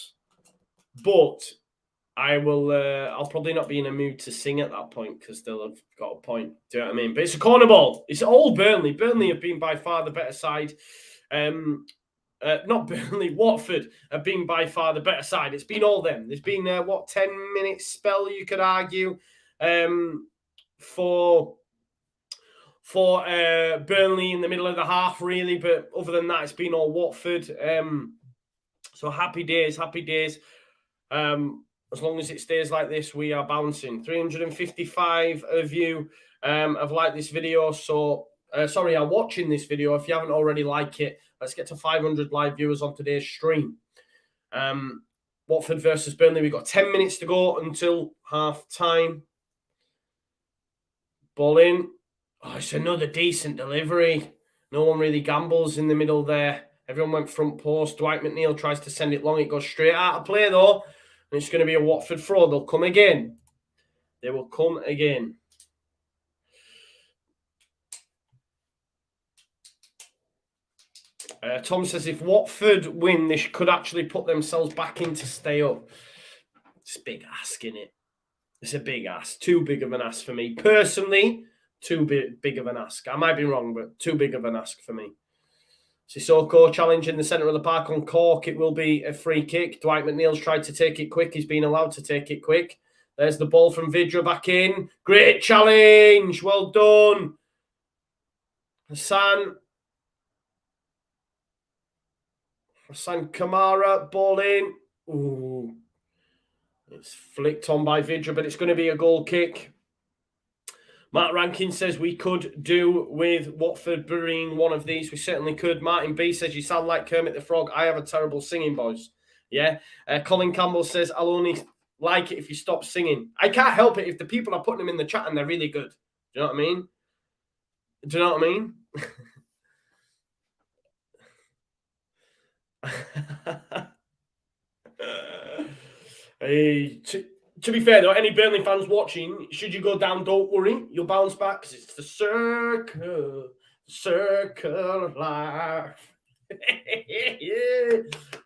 I will. I'll probably not be in a mood to sing at that point because they'll have got a point. Do you know what I mean? But it's a corner ball. It's all Burnley. Burnley have been by far the better side. Not Burnley, Watford have been by far the better side. It's been all them. There's been 10-minute spell, you could argue, for Burnley in the middle of the half, really. But other than that, it's been all Watford. So happy days. As long as it stays like this, we are bouncing. 355 of you have liked this video. So, are watching this video. If you haven't already liked it, let's get to 500 live viewers on today's stream. Watford versus Burnley. We've got 10 minutes to go until half time. Ball in. Oh, it's another decent delivery. No one really gambles in the middle there. Everyone went front post. Dwight McNeil tries to send it long. It goes straight out of play, though. And it's going to be a Watford throw. They'll come again. They will come again. Tom says if Watford win, they could actually put themselves back in to stay up. It's a big ask, isn't it? It's a big ask. Too big of an ask for me. Personally, too big of an ask. I might be wrong, but too big of an ask for me. Sissoko challenge in the centre of the park on Cork. It will be a free kick. Dwight McNeil's tried to take it quick. He's been allowed to take it quick. There's the ball from Vidra back in. Great challenge. Well done. Hassan Kamara, ball in. Ooh. It's flicked on by Vidra, but it's going to be a goal kick. Matt Rankin says we could do with Watford burying one of these. We certainly could. Martin B says you sound like Kermit the Frog. I have a terrible singing voice. Yeah. Colin Campbell says I'll only like it if you stop singing. I can't help it if the people are putting them in the chat and they're really good. Do you know what I mean? Do you know what I mean? To be fair, though, any Burnley fans watching, should you go down, don't worry. You'll bounce back because it's the circle of life. Yeah.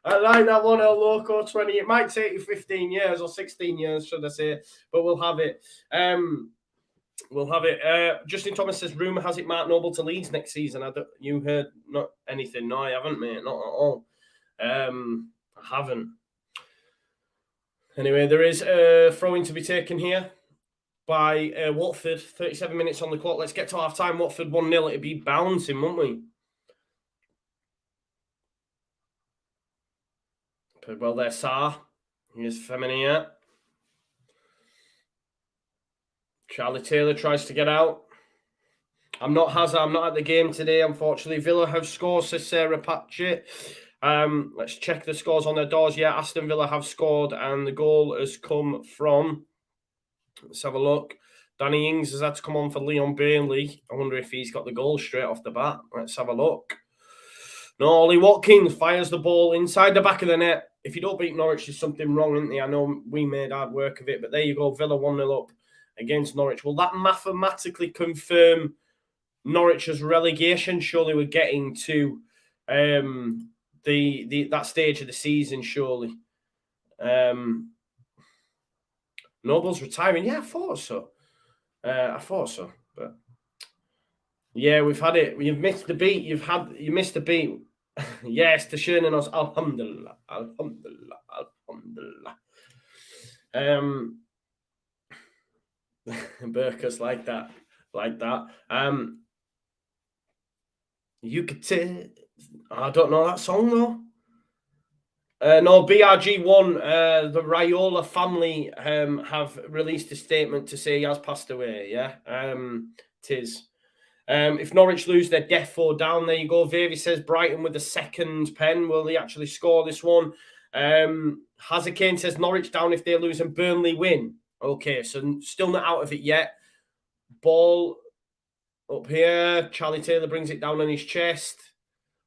I like that 1-0 loco 20. It might take you 15 years or 16 years, should I say, but we'll have it. We'll have it. Justin Thomas says, rumour has it Mark Noble to Leeds next season. You heard not anything? No, I haven't, mate. Not at all. I haven't. Anyway, there is a throw-in to be taken here by Watford. 37 minutes on the clock. Let's get to half-time. Watford 1-0. It'd be bouncing, wouldn't we? Played well there, Sarr. Here's Femenia. Charlie Taylor tries to get out. I'm not Hazard. I'm not at the game today, unfortunately. Villa have scored, says Sarah Patchett. Let's check the scores on their doors. Yeah, Aston Villa have scored, and the goal has come from... Let's have a look. Danny Ings has had to come on for Leon Bailey. I wonder if he's got the goal straight off the bat. Let's have a look. No, Ollie Watkins fires the ball inside the back of the net. If you don't beat Norwich, there's something wrong, isn't there? I know we made hard work of it, but there you go. Villa 1-0 up against Norwich. Will that mathematically confirm Norwich's relegation? Surely we're getting to that stage of the season, surely. Noble's retiring. Yeah, I thought so. But yeah, we've had it. You've missed the beat. You missed the beat. Yes, to Schön and us. Alhamdulillah. Alhamdulillah. Alhamdulillah. Burkers like that. You could say, I don't know that song though. No, BRG1, the Raiola family have released a statement to say he has passed away. Yeah, tis. If Norwich lose, they're defo down. There you go. Davey says Brighton with the second pen. Will they actually score this one? Hazard Kane says Norwich down if they lose and Burnley win. Okay, so still not out of it yet. Ball up here. Charlie Taylor brings it down on his chest.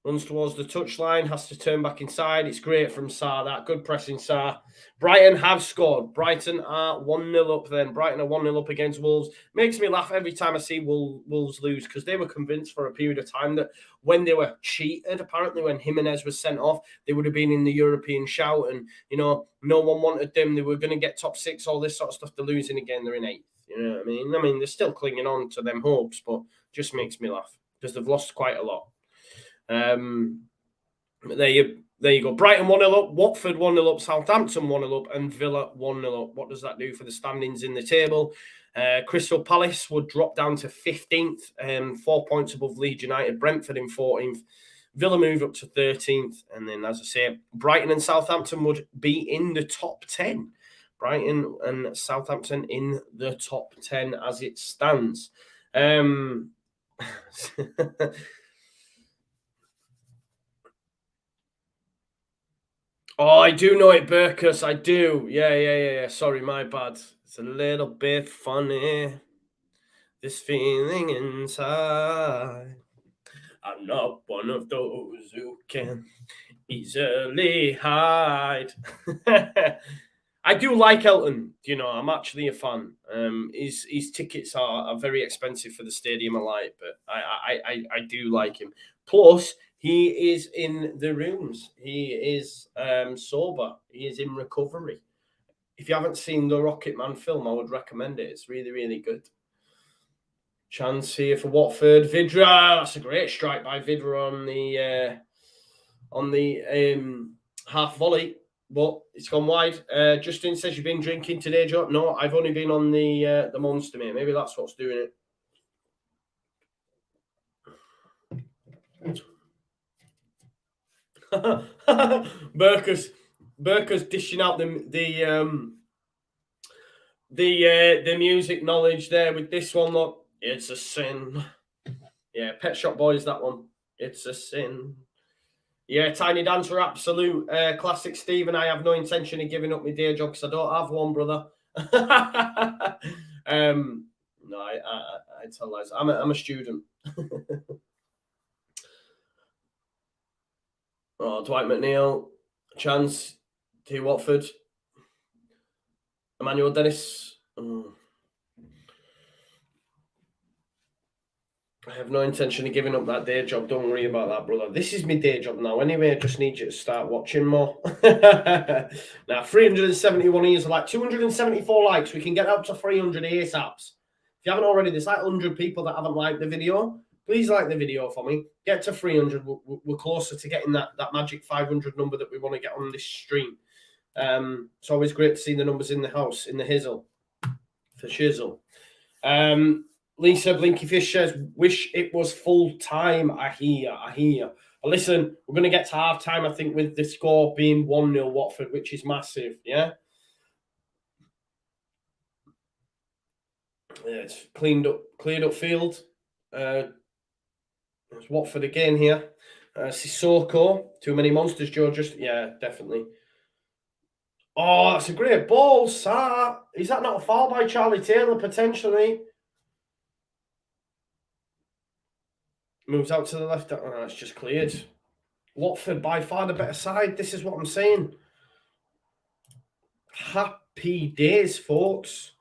Runs towards the touchline, has to turn back inside. It's great from Sarr, that. Good pressing, Sarr. Brighton have scored. Brighton are 1-0 up then. Brighton are 1-0 up against Wolves. Makes me laugh every time I see Wolves lose, because they were convinced for a period of time that when they were cheated, apparently when Jimenez was sent off, they would have been in the European shout, and, no one wanted them. They were going to get top six, all this sort of stuff. They're losing again. They're in eighth. You know what I mean? I mean, they're still clinging on to them hopes, but just makes me laugh because they've lost quite a lot. There you go. Brighton 1-0 up, Watford 1-0 up, Southampton 1-0 up, and Villa 1-0 up. What does that do for the standings in the table? Crystal Palace would drop down to 15th, 4 points above Leeds United. Brentford in 14th. Villa move up to 13th. And then, as I say, Brighton and Southampton would be in the top 10. Brighton and Southampton in the top 10 as it stands. Oh, I do know it, Burkus. I do. Yeah. Sorry, my bad. It's a little bit funny. This feeling inside. I'm not one of those who can easily hide. I do like Elton. I'm actually a fan. His tickets are very expensive for the stadium alike, but I do like him. Plus, he is in the rooms. He is sober. He is in recovery. If you haven't seen the Rocket Man film, I would recommend it. It's really, really good. Chance here for Watford. Vidra. That's a great strike by Vidra on the half volley, but it's gone wide. Justin says you've been drinking today, Joe. No, I've only been on the Monster, mate. Maybe that's what's doing it. Burker's dishing out the music knowledge there with this one. Look, it's a sin. Yeah, Pet Shop Boys, that one. It's a sin. Yeah, Tiny Dancer, absolute classic, Steve. And I have no intention of giving up my day job because I don't have one, brother. No, I tell lies. I'm a student. Oh, Dwight McNeil, chance to Watford. Emmanuel Dennis. I have no intention of giving up that day job. Don't worry about that, brother. This is my day job now. Anyway, I just need you to start watching more. Now, 371 ears are like 274 likes. We can get up to 300 ASAPs. If you haven't already, there's like 100 people that haven't liked the video. Please like the video for me. Get to 300. We're closer to getting that magic 500 number that we want to get on this stream. It's always great to see the numbers in the house, in the hizzle, for shizzle. Lisa Blinkyfish says, wish it was full time. I hear. But listen, we're going to get to half time, I think, with the score being 1-0 Watford, which is massive. Yeah. It's cleared up field. There's Watford again here. Sissoko, too many monsters, Joe. Yeah, definitely. Oh, that's a great ball, Sir. Is that not a foul by Charlie Taylor, potentially? Moves out to the left. Oh, it's just cleared. Watford by far the better side. This is what I'm saying. Happy days, folks.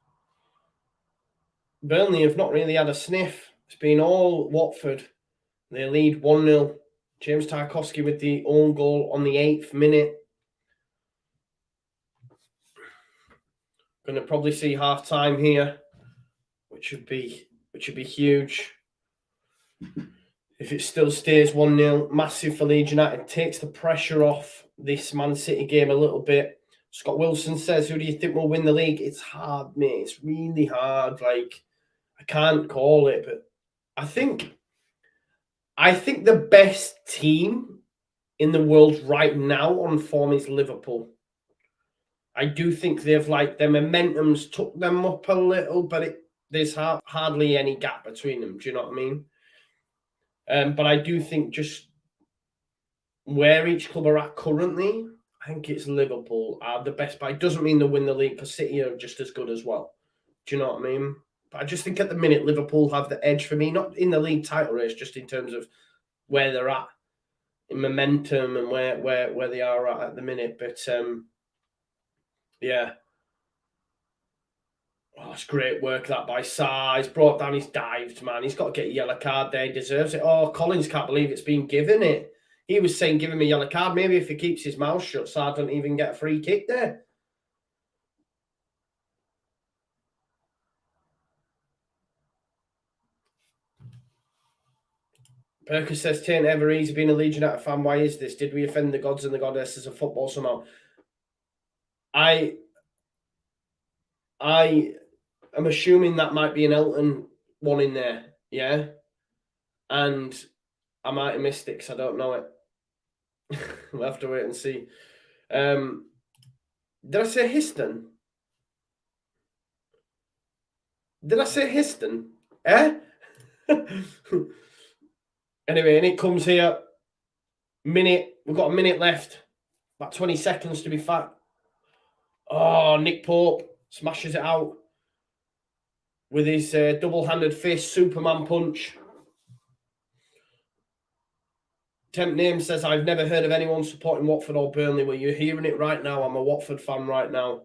Burnley have not really had a sniff. It's been all Watford. They lead 1-0. James Tarkowski with the own goal on the 8th minute. Going to probably see half time here, which would be huge. If it still stays 1-0, massive for Leeds United. Takes the pressure off this Man City game a little bit. Scott Wilson says, who do you think will win the league? It's hard, mate. It's really hard. Like, I can't call it, but I think the best team in the world right now on form is Liverpool. I do think they've, like, their momentum's took them up a little, but there's hardly any gap between them. Do you know what I mean? But I do think just where each club are at currently, I think it's Liverpool are the best. But it doesn't mean they'll win the league because City are just as good as well. Do you know what I mean? But I just think at the minute, Liverpool have the edge for me, not in the league title race, just in terms of where they're at in momentum and where they are at the minute. But yeah. Oh, it's great work that by Sarr. He's brought down, he's dived, man. He's got to get a yellow card there. He deserves it. Oh, Collins can't believe it's been given it. He was saying, give him a yellow card. Maybe if he keeps his mouth shut, Sarr doesn't even get a free kick there. Perkins says, Taint ever easy being a Leeds United fan. Why is this? Did we offend the gods and the goddesses of football somehow? I am assuming that might be an Elton one in there, yeah? And I might have missed it because I don't know it. We'll have to wait and see. Did I say Histon? Did I say Histon? Eh? Anyway, and it comes here. Minute. We've got a minute left. About 20 seconds to be fact. Oh, Nick Pope smashes it out with his double-handed fist Superman punch. Temp Name says, I've never heard of anyone supporting Watford or Burnley. Well, you're hearing it right now. I'm a Watford fan right now.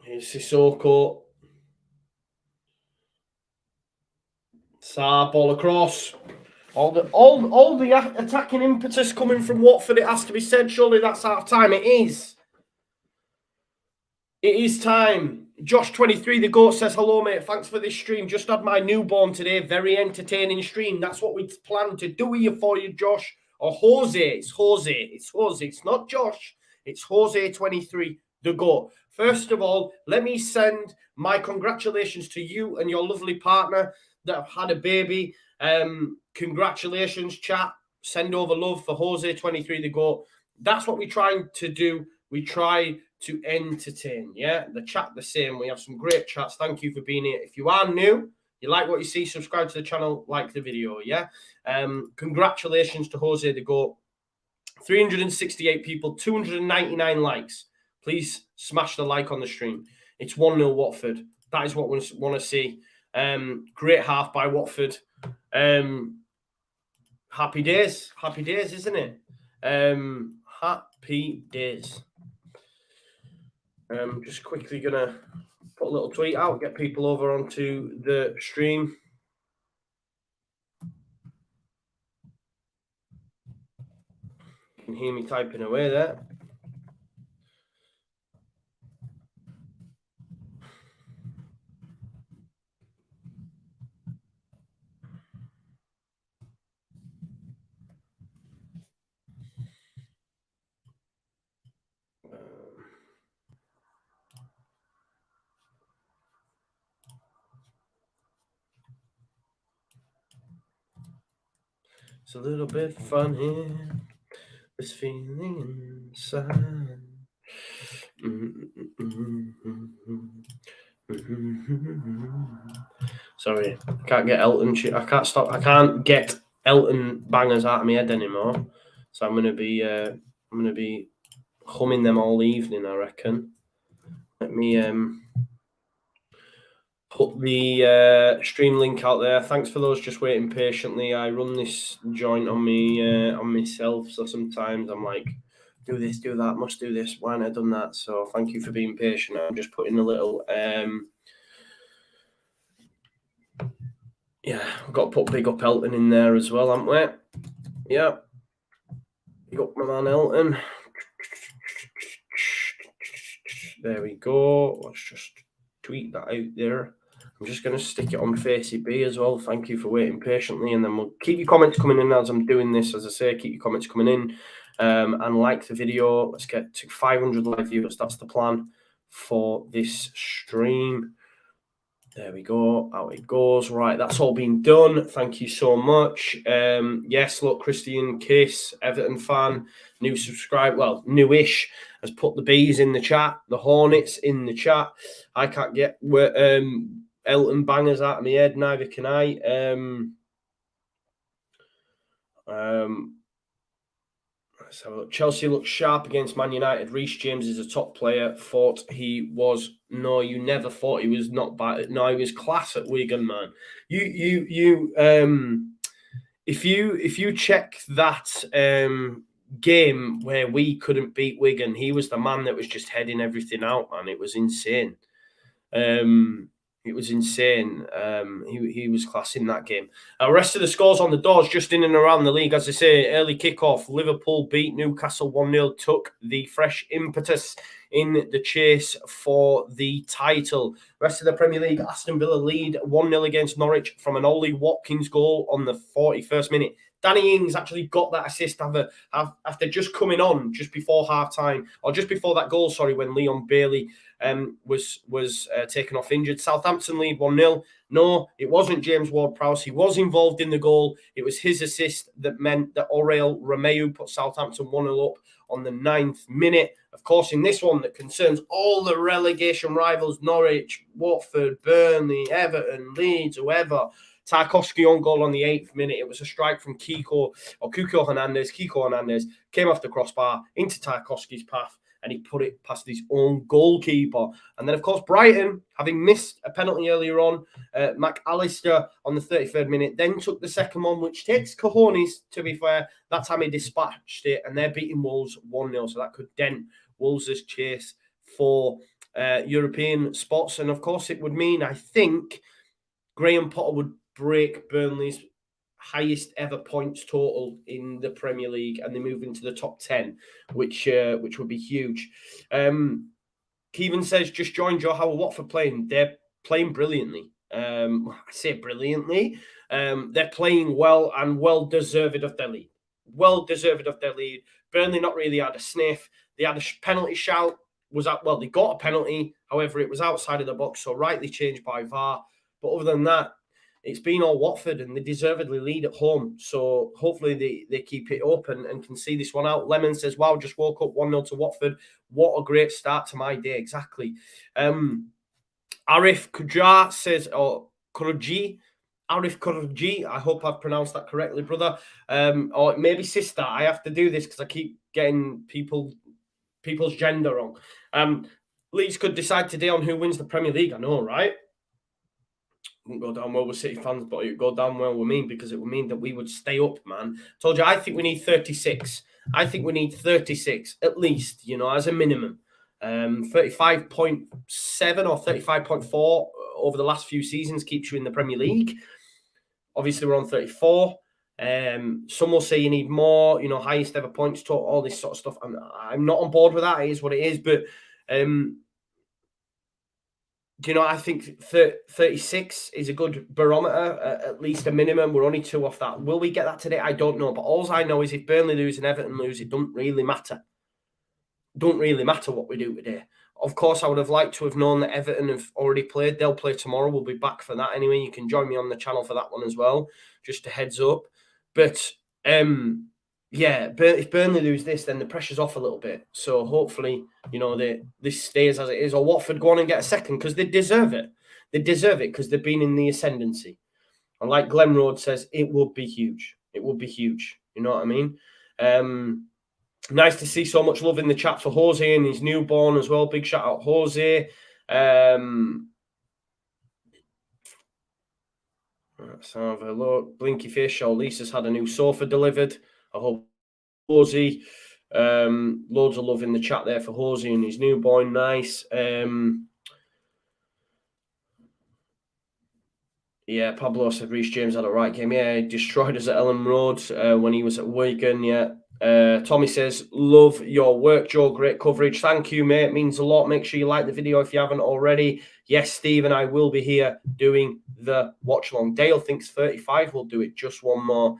Here's Sissoko. Sarr, ball across. All the attacking impetus coming from Watford, it has to be said. Surely that's half time. It is. It is time. Josh23, the GOAT, says, hello, mate. Thanks for this stream. Just had my newborn today. Very entertaining stream. That's what we planned to do here for you, Josh. Or Jose. It's Jose. It's not Josh. It's Jose23, the GOAT. First of all, let me send my congratulations to you and your lovely partner that have had a baby. Congratulations, chat. Send over love for Jose23, the GOAT. That's what we're trying to do. We try to entertain, yeah? The chat the same. We have some great chats. Thank you for being here. If you are new, you like what you see, subscribe to the channel, like the video, yeah? Congratulations to Jose the GOAT. 368 people, 299 likes. Please smash the like on the stream. It's 1-0 Watford. That is what we want to see. Great half by Watford. Happy days. Happy days, isn't it? Happy days. I'm just quickly going to put a little tweet out, get people over onto the stream. You can hear me typing away there. It's a little bit funny, this feeling inside. Sorry, I can't get I can't get Elton bangers out of my head anymore. So I'm gonna be humming them all evening, I reckon. Let me put the stream link out there. Thanks for those just waiting patiently. I run this joint on me on myself, so sometimes I'm like, do this, do that, must do this. Why haven't I done that? So thank you for being patient. I'm just putting a little yeah, I've got to put big up Elton in there as well, haven't we? Yeah. Big up my man Elton. There we go. Let's just tweet that out there. I'm just going to stick it on Facey B as well. Thank you for waiting patiently. And then we'll keep your comments coming in as I'm doing this. As I say, keep your comments coming in and like the video. Let's get to 500 live viewers. That's the plan for this stream. There we go. Out it goes. Right, that's all been done. Thank you so much. Yes, look, Christian Kiss, Everton fan, new subscribe, well, newish, has put the bees in the chat, the Hornets in the chat. I can't get Elton bangers out of my head, neither can I. So Chelsea looked sharp against Man United. Reece James is a top player. Thought he was. No, you never thought he was not bad. No, he was class at Wigan, man. If you check that game where we couldn't beat Wigan, he was the man that was just heading everything out, man. It was insane. It was insane. He was class in that game. Rest of the scores on the doors, just in and around the league. As I say, early kickoff, Liverpool beat Newcastle 1-0, took the fresh impetus in the chase for the title. Rest of the Premier League, Aston Villa lead 1-0 against Norwich from an Ollie Watkins goal on the 41st minute. Danny Ings actually got that assist after just coming on just before half-time, or just before that goal, sorry, when Leon Bailey was taken off injured. Southampton lead 1-0. No, it wasn't James Ward-Prowse. He was involved in the goal. It was his assist that meant that Aurel Romeu put Southampton 1-0 up on the 9th minute. Of course, in this one that concerns all the relegation rivals, Norwich, Watford, Burnley, Everton, Leeds, whoever, Tarkowski on goal on the 8th minute. It was a strike from Kiko Hernandez. Kiko Hernandez came off the crossbar into Tarkowski's path, and he put it past his own goalkeeper. And then, of course, Brighton, having missed a penalty earlier on, McAllister on the 33rd minute, then took the second one, which takes cojones, to be fair. That time he dispatched it, and they're beating Wolves 1-0, so that could dent Wolves' chase for European spots. And, of course, it would mean, I think, Graham Potter would break Burnley's highest ever points total in the Premier League, and they move into the top 10, which would be huge. Kevin says, just joined Joe. How are Watford playing? They're playing brilliantly. I say brilliantly. They're playing well and well deserved of their lead. Well deserved of their lead. Burnley not really had a sniff. They had a penalty shout. They got a penalty. However, it was outside of the box, so rightly changed by VAR. But other than that, it's been all Watford, and they deservedly lead at home. So hopefully they keep it up and can see this one out. Lemon says, wow, just woke up 1-0 to Watford. What a great start to my day. Exactly. Arif Kujar says, or Kuruji, Arif Kuruji, I hope I've pronounced that correctly, brother. Or maybe sister. I have to do this because I keep getting people's gender wrong. Leeds could decide today on who wins the Premier League. I know, right? Wouldn't go down well with City fans, but it would go down well with me, because it would mean that we would stay up, man. Told you, I think we need 36. I think we need 36 at least, as a minimum. 35.7 or 35.4 over the last few seasons keeps you in the Premier League. Obviously, we're on 34. Some will say you need more, highest ever points total, all this sort of stuff. I'm not on board with that. It is what it is. But, I think 36 is a good barometer, at least a minimum. We're only 2 off that. Will we get that today? I don't know. But all I know is if Burnley lose and Everton lose, it doesn't really matter. Don't really matter what we do today. Of course, I would have liked to have known that Everton have already played. They'll play tomorrow. We'll be back for that anyway. You can join me on the channel for that one as well, just a heads up. But, if Burnley lose this, then the pressure's off a little bit. So hopefully, this stays as it is. Or Watford go on and get a second because they deserve it. They deserve it because they've been in the ascendancy. And like Glenn Road says, it would be huge. It would be huge. You know what I mean? Nice to see so much love in the chat for Jose and his newborn as well. Big shout out, Jose. Let's have a look. Blinky Fish. Lisa's had a new sofa delivered. I hope Jose. Loads of love in the chat there for Jose and his newborn. Nice. Yeah, Pablo said Reece James had a right game. Yeah, he destroyed us at Ellen Road when he was at Wigan. Yeah. Tommy says, love your work, Joe. Great coverage. Thank you, mate. It means a lot. Make sure you like the video if you haven't already. Yes, Steve and I will be here doing the watch along. Dale thinks 35. We'll do it just one more.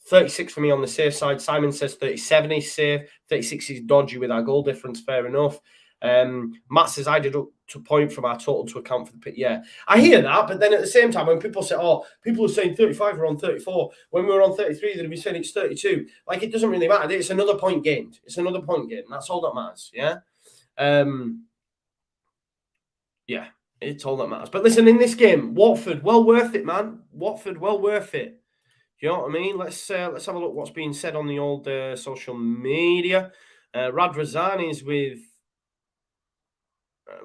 36 for me on the safe side. Simon says 37 is safe. 36 is dodgy with our goal difference. Fair enough. Matt says I did up to point from our total to account for the pit. Yeah, I hear that, but then at the same time, when people say, people are saying 35 are on 34, when we were on 33, they'd be saying it's 32. Like, it doesn't really matter. It's another point gained. It's another point gained. That's all that matters. Yeah. Yeah, it's all that matters. But listen, in this game, Watford, well worth it, man. Watford, well worth it. You know what I mean? Let's have a look what's being said on the old social media. Rad Razan is with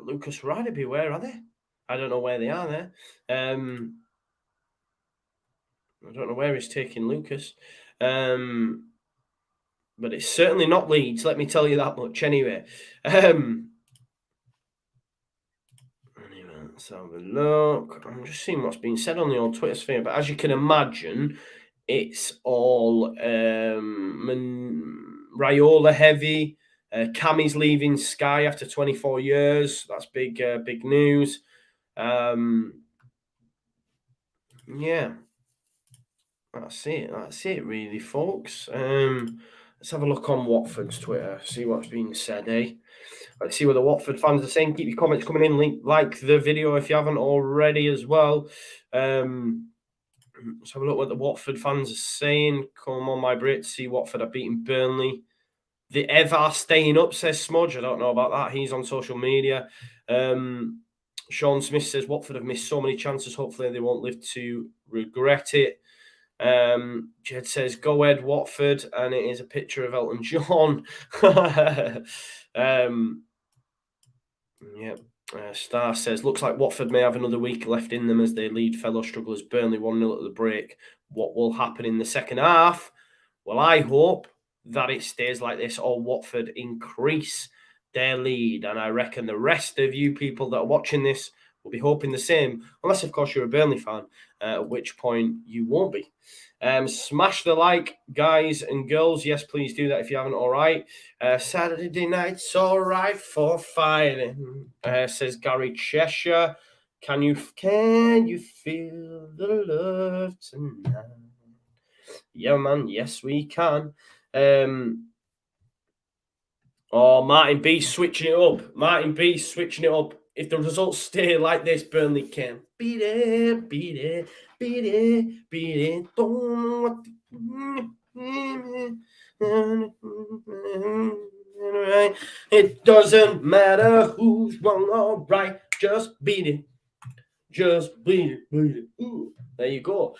Lucas Riderby. Where are they? I don't know where they are there. I don't know where he's taking Lucas. But it's certainly not Leeds, let me tell you that much anyway. Anyway, let's have a look. I'm just seeing what's being said on the old Twitter sphere. But as you can imagine, it's all Raiola heavy. Cammy's leaving Sky after 24 years. That's big news. Yeah. That's it really, folks. Let's have a look on Watford's Twitter, see what's being said, eh? Let's see what the Watford fans are saying. Keep your comments coming in. Like the video if you haven't already as well. Let's have a look what the Watford fans are saying. Come on, my Brits. See Watford are beating Burnley. The ever staying up, says Smudge. I don't know about that. He's on social media. Sean Smith says Watford have missed so many chances. Hopefully they won't live to regret it. Jed says, go Ed Watford, and it is a picture of Elton John. Star says, looks like Watford may have another week left in them as they lead fellow strugglers Burnley 1-0 at the break. What will happen in the second half? Well, I hope that it stays like this or Watford increase their lead. And I reckon the rest of you people that are watching this will be hoping the same, unless, of course, you're a Burnley fan, at which point you won't be. Smash the like, guys and girls. Yes, please do that if you haven't. All right. Saturday night's all right for fighting, says Gary Cheshire. Can you feel the love tonight? Yeah, man. Yes, we can. Martin B switching it up. Martin B switching it up. If the results stay like this, Burnley can beat it, beat it, beat it, beat it. It doesn't matter who's wrong or right. Just beat it. Just beat it, beat it. Ooh, there you go.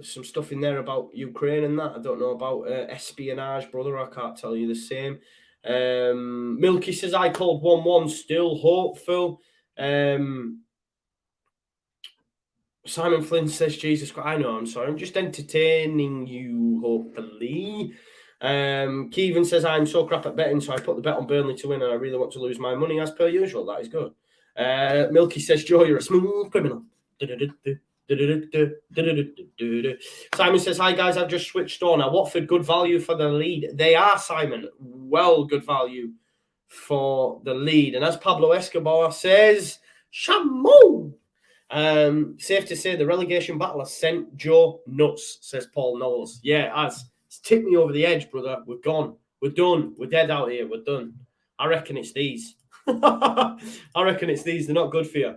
Some stuff in there about Ukraine and that. I don't know about espionage, brother. I can't tell you the same. Milky says, I called 1-1, still hopeful. Simon Flynn says, Jesus Christ, I know, I'm sorry. I'm just entertaining you, hopefully. Keevan says, I'm so crap at betting, so I put the bet on Burnley to win, and I really want to lose my money as per usual. That is good. Milky says, Joe, you're a smooth criminal. Simon says, hi guys, I've just switched on. Now, Watford, good value for the lead. They are, Simon, well good value for the lead. And as Pablo Escobar says, Shamu. Safe to say the relegation battle has sent Joe nuts, says Paul Knowles. Yeah, it has. It's tipped me over the edge, brother. We're gone. We're done. We're dead out here. We're done. I reckon it's these. I reckon it's these. They're not good for you.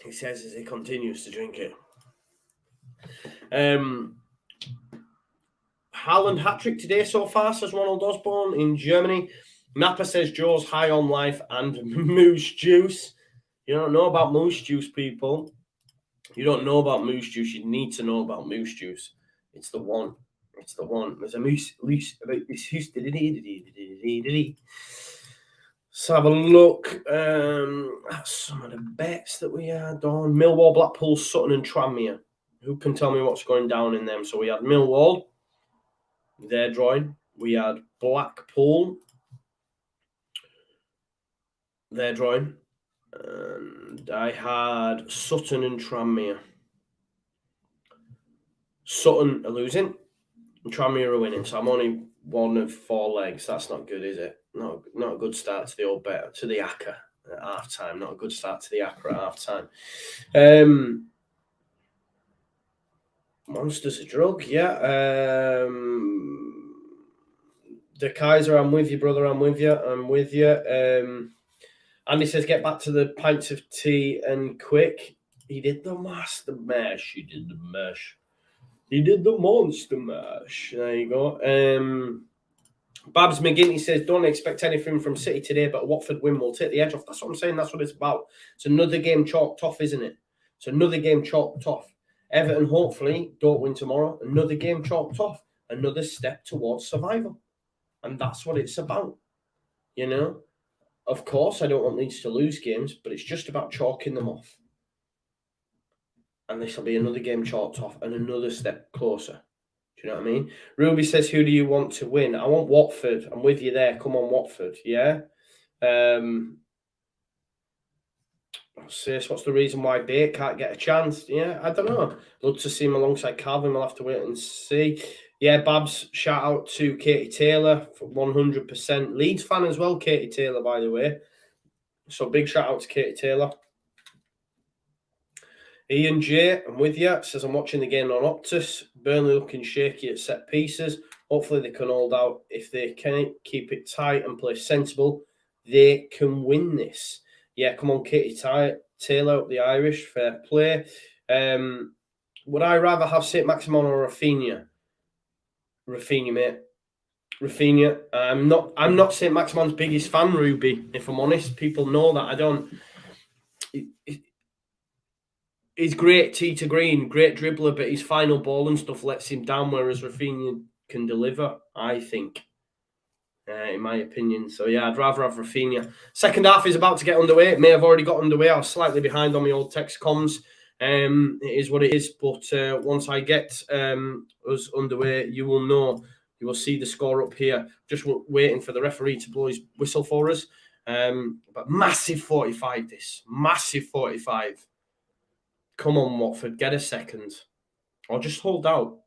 He says as he continues to drink it. Haaland hat-trick today so far, says Ronald Osborne in Germany. Napa says Joe's high on life and moose juice. You don't know about moose juice, people. You don't know about moose juice. You need to know about moose juice. It's the one. It's the one. There's a moose about this house. Let's have a look at some of the bets that we had on. Millwall, Blackpool, Sutton and Tranmere. Who can tell me what's going down in them? So we had Millwall, their drawing. We had Blackpool, their drawing. And I had Sutton and Tranmere. Sutton are losing, and Tranmere are winning. So I'm only one of 4 legs. That's not good, is it? Not a good start to the old bet, to the ACCA at half time. Not a good start to the ACCA at half time. Monster's a drug, yeah. The Kaiser, I'm with you, brother. I'm with you. I'm with you. Andy says, get back to the pints of tea and quick. He did the master mash. He did the mash. He did the monster mash. There you go. Babs McGinty says, don't expect anything from City today, but a Watford win will take the edge off. That's what I'm saying. That's what it's about. It's another game chalked off, isn't it? It's another game chalked off. Everton, hopefully, don't win tomorrow. Another game chalked off. Another step towards survival. And that's what it's about. You know? Of course, I don't want Leeds to lose games, but it's just about chalking them off. And this will be another game chalked off and another step closer. Do you know what I mean? Ruby says, who do you want to win? I want Watford. I'm with you there. Come on, Watford. Yeah? Sis, what's the reason why Bate can't get a chance? Yeah, I don't know. Love to see him alongside Calvin. We'll have to wait and see. Yeah, Babs, shout out to Katie Taylor for 100%. Leeds fan as well, Katie Taylor, by the way. So big shout out to Katie Taylor. Ian J, I'm with you. Says I'm watching the game on Optus. Burnley looking shaky at set pieces. Hopefully they can hold out. If they can keep it tight and play sensible, they can win this. Yeah, come on, Katie Taylor, the Irish, fair play. Would I rather have St. Maximin or Rafinha? Rafinha, mate. Rafinha. I'm not St. Maximin's biggest fan, Ruby, if I'm honest. People know that. I don't. He's great tee to green, great dribbler, but his final ball and stuff lets him down, whereas Rafinha can deliver, I think, in my opinion. So, yeah, I'd rather have Rafinha. Second half is about to get underway. It may have already got underway. I was slightly behind on my old text comms. It is what it is. But once I get us underway, you will know. You will see the score up here. Just waiting for the referee to blow his whistle for us. But massive 45 this. Massive 45. Come on, Watford, get a second. Or just hold out.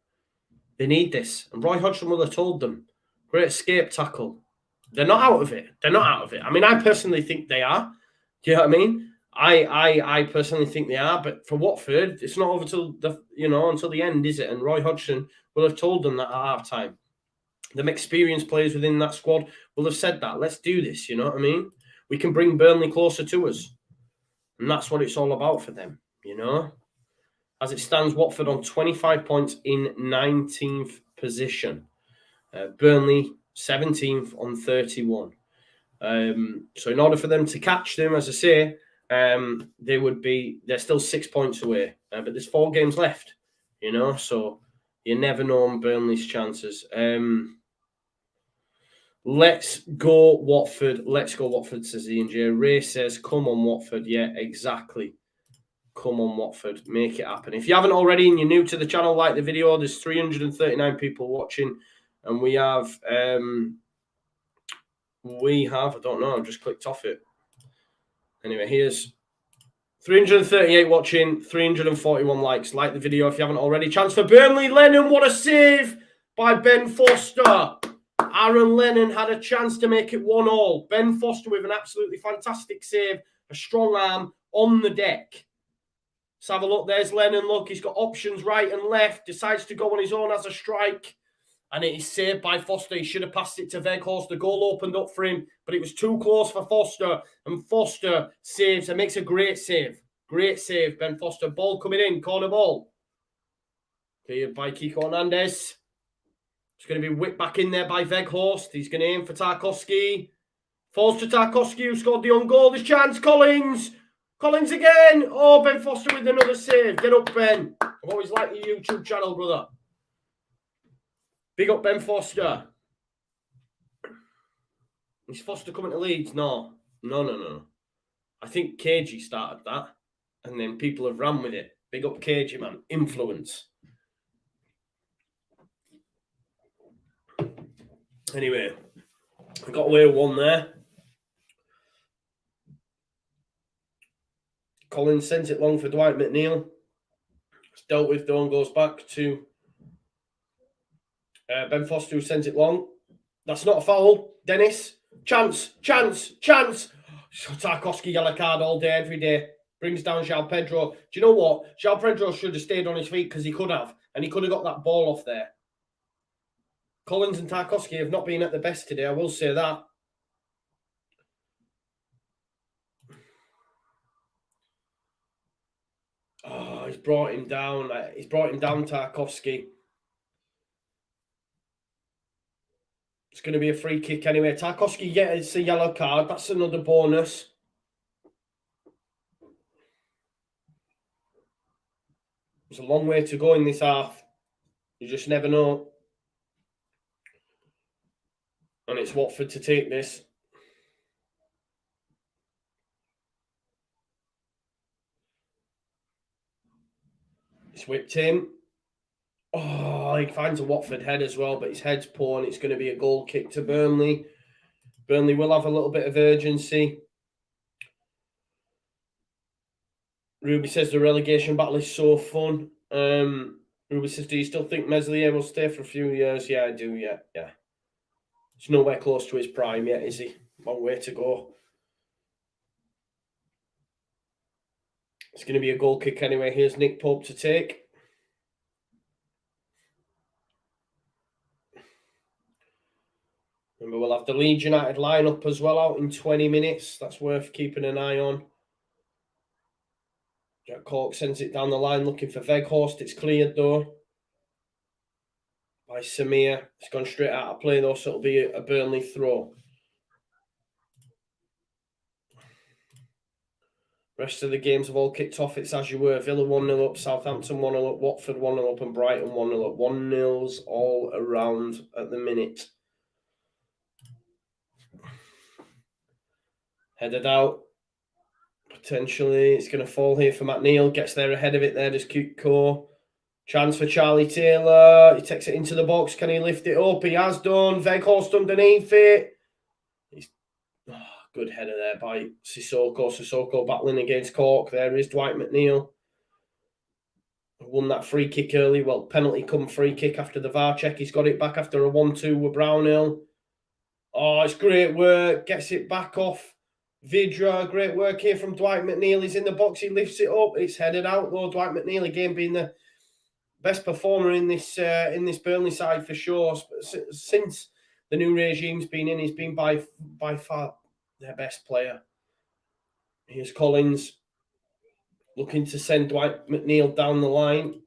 They need this. And Roy Hodgson will have told them. Great escape tackle. They're not out of it. They're not out of it. I mean, I personally think they are. Do you know what I mean? I personally think they are. But for Watford, it's not over till until the end, is it? And Roy Hodgson will have told them that at half time. The experienced players within that squad will have said that. Let's do this. You know what I mean? We can bring Burnley closer to us. And that's what it's all about for them. You know, as it stands, Watford on 25 points in 19th position. Burnley 17th on 31. So in order for them to catch them, as I say, they're still 6 points away. But there's 4 games left, you know, so you never know on Burnley's chances. Let's go Watford. Let's go Watford, says Ian J. Ray says, come on, Watford. Yeah, exactly. Come on, Watford. Make it happen. If you haven't already and you're new to the channel, like the video. There's 339 people watching. And we have, I don't know, I've just clicked off it. Anyway, here's 338 watching, 341 likes. Like the video if you haven't already. Chance for Burnley. Lennon, what a save by Ben Foster. Aaron Lennon had a chance to make it 1-1. Ben Foster with an absolutely fantastic save. A strong arm on the deck. Let's have a look. There's Lennon. Look, he's got options right and left. Decides to go on his own as a strike. And it is saved by Foster. He should have passed it to Weghorst. The goal opened up for him, but it was too close for Foster. And Foster saves and makes a great save. Great save, Ben Foster. Ball coming in. Corner ball. Cleared by Kiko Hernandez. It's going to be whipped back in there by Weghorst. He's going to aim for Tarkowski. Falls to Tarkowski, who scored the own goal. There's chance. Collins. Collins again. Oh, Ben Foster with another save. Get up, Ben. I've always liked your YouTube channel, brother. Big up Ben Foster. Is Foster coming to Leeds? No. I think KG started that. And then people have ran with it. Big up KG, man. Influence. Anyway, I got away with one there. Collins sends it long for Dwight McNeil. It's dealt with. Dawn goes back to Ben Foster, who sends it long. That's not a foul. Dennis. Chance. Tarkowski, yellow card all day, every day. Brings down João Pedro. Do you know what? João Pedro should have stayed on his feet because he could have. And he could have got that ball off there. Collins and Tarkowski have not been at the best today, I will say that. Oh, he's brought him down. Tarkowski. It's going to be a free kick anyway. Tarkowski gets a yellow card. That's another bonus. There's a long way to go in this half. You just never know. And it's Watford to take this. It's whipped in. Oh, he finds a Watford head as well, but his head's poor and it's going to be a goal kick to Burnley. Burnley will have a little bit of urgency. Ruby says the relegation battle is so fun. Ruby says, do you still think Meslier will stay for a few years? Yeah, I do, yeah. He's nowhere close to his prime yet, is he? Long way to go. It's going to be a goal kick anyway. Here's Nick Pope to take. Remember, we'll have the Leeds United lineup as well out in 20 minutes. That's worth keeping an eye on. Jack Cork sends it down the line looking for Weghorst. It's cleared though by Samir. It's gone straight out of play though, so it'll be a Burnley throw. Rest of the games have all kicked off. It's as you were. Villa 1-0 up, Southampton 1-0 up, Watford 1-0 up, and Brighton 1-0 up. 1-0s all around at the minute. Headed out. Potentially, it's going to fall here for McNeil. Gets there ahead of it there. Does Kiko. Chance for Charlie Taylor. He takes it into the box. Can he lift it up? He has done. Weghorst underneath it. Good header there by Sissoko. Sissoko battling against Cork. There is Dwight McNeil. Won that free kick early. Well, penalty come free kick after the VAR check. He's got it back after a 1-2 with Brownhill. Oh, it's great work. Gets it back off Vidra. Great work here from Dwight McNeil. He's in the box. He lifts it up. It's headed out though. Dwight McNeil again being the best performer in this Burnley side for sure. Since the new regime's been in, he's been by far their best player. Here's Collins looking to send Dwight McNeil down the line.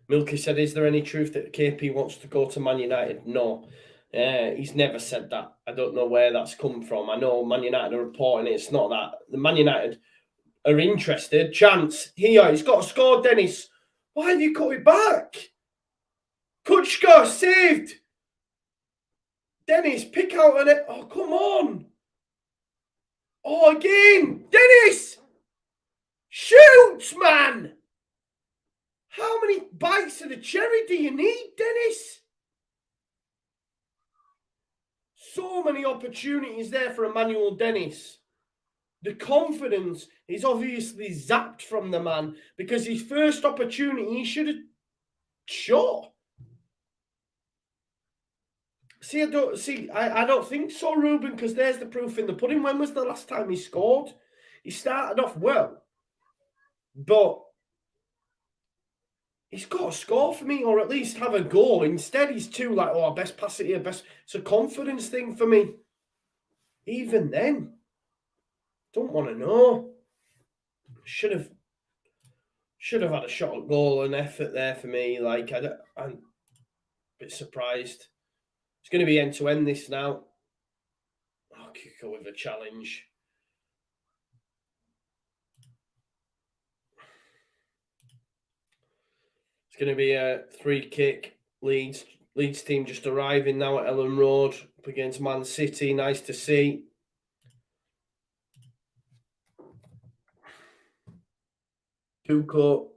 Milky said, is there any truth that KP wants to go to Man United? No. He's never said that. I don't know where that's come from. I know Man United are reporting it. It's not that. The Man United are interested. Chance. Here, he's got to score, Dennis. Why have you cut it back? Kuchka saved. Dennis, pick out an... Oh, come on. Oh, again! Dennis! Shoot, man! How many bites of the cherry do you need, Dennis? So many opportunities there for Emmanuel Dennis. The confidence is obviously zapped from the man because his first opportunity he should have shot. I don't think so, Ruben, because there's the proof in the pudding. When was the last time he scored? He started off well, but he's got to score for me, or at least have a goal. Instead, he's too like, oh, best pass it here, best. It's a confidence thing for me. Even then, don't want to know. Should have had a shot at goal and effort there for me. Like I'm a bit surprised. It's going to be end to end this now. I'll go with a challenge. It's going to be a free kick. Leeds team just arriving now at Ellen Road up against Man City. Nice to see. Tuco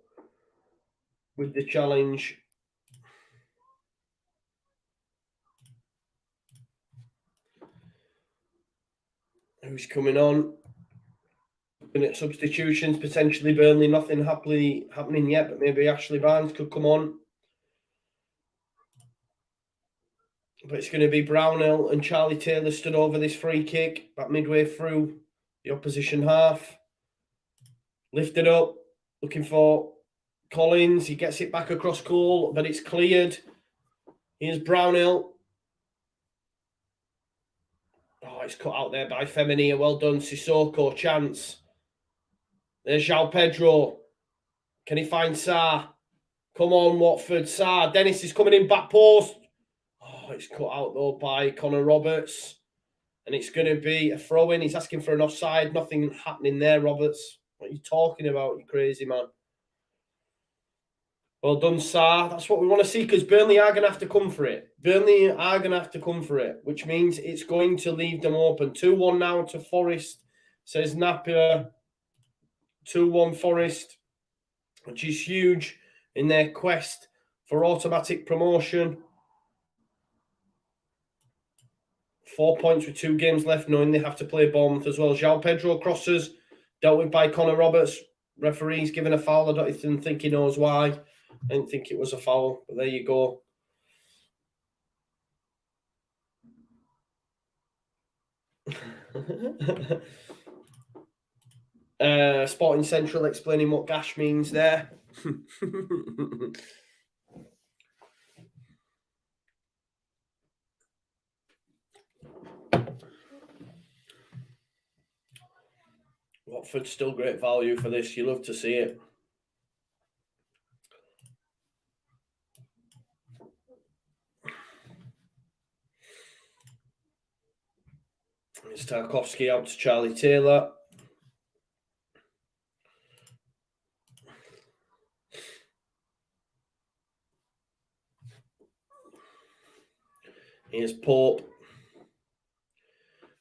with the challenge. Who's coming on? Looking at substitutions, potentially Burnley. Nothing happening yet, but maybe Ashley Barnes could come on. But it's going to be Brownhill and Charlie Taylor stood over this free kick about midway through the opposition half. Lifted up, looking for Collins. He gets it back across goal, but it's cleared. Here's Brownhill. Oh, it's cut out there by Femenia. Well done, Sissoko. Chance. There's João Pedro. Can he find Sarr? Come on, Watford. Sarr. Dennis is coming in back post. Oh, it's cut out though by Connor Roberts. And it's going to be a throw-in. He's asking for an offside. Nothing happening there, Roberts. What are you talking about, you crazy man? Well done, Sarr. That's what we want to see because Burnley are going to have to come for it. Which means it's going to leave them open. 2-1 now to Forest, says Napier. 2-1 Forest, which is huge in their quest for automatic promotion. 4 points with 2 games left, knowing they have to play Bournemouth as well. João Pedro crosses, dealt with by Connor Roberts. Referee's given a foul. I don't even think he knows why. I didn't think it was a foul, but there you go. Sporting Central explaining what gash means there. Watford still great value for this. You love to see it. It's Tarkowski out to Charlie Taylor. Here's Pope.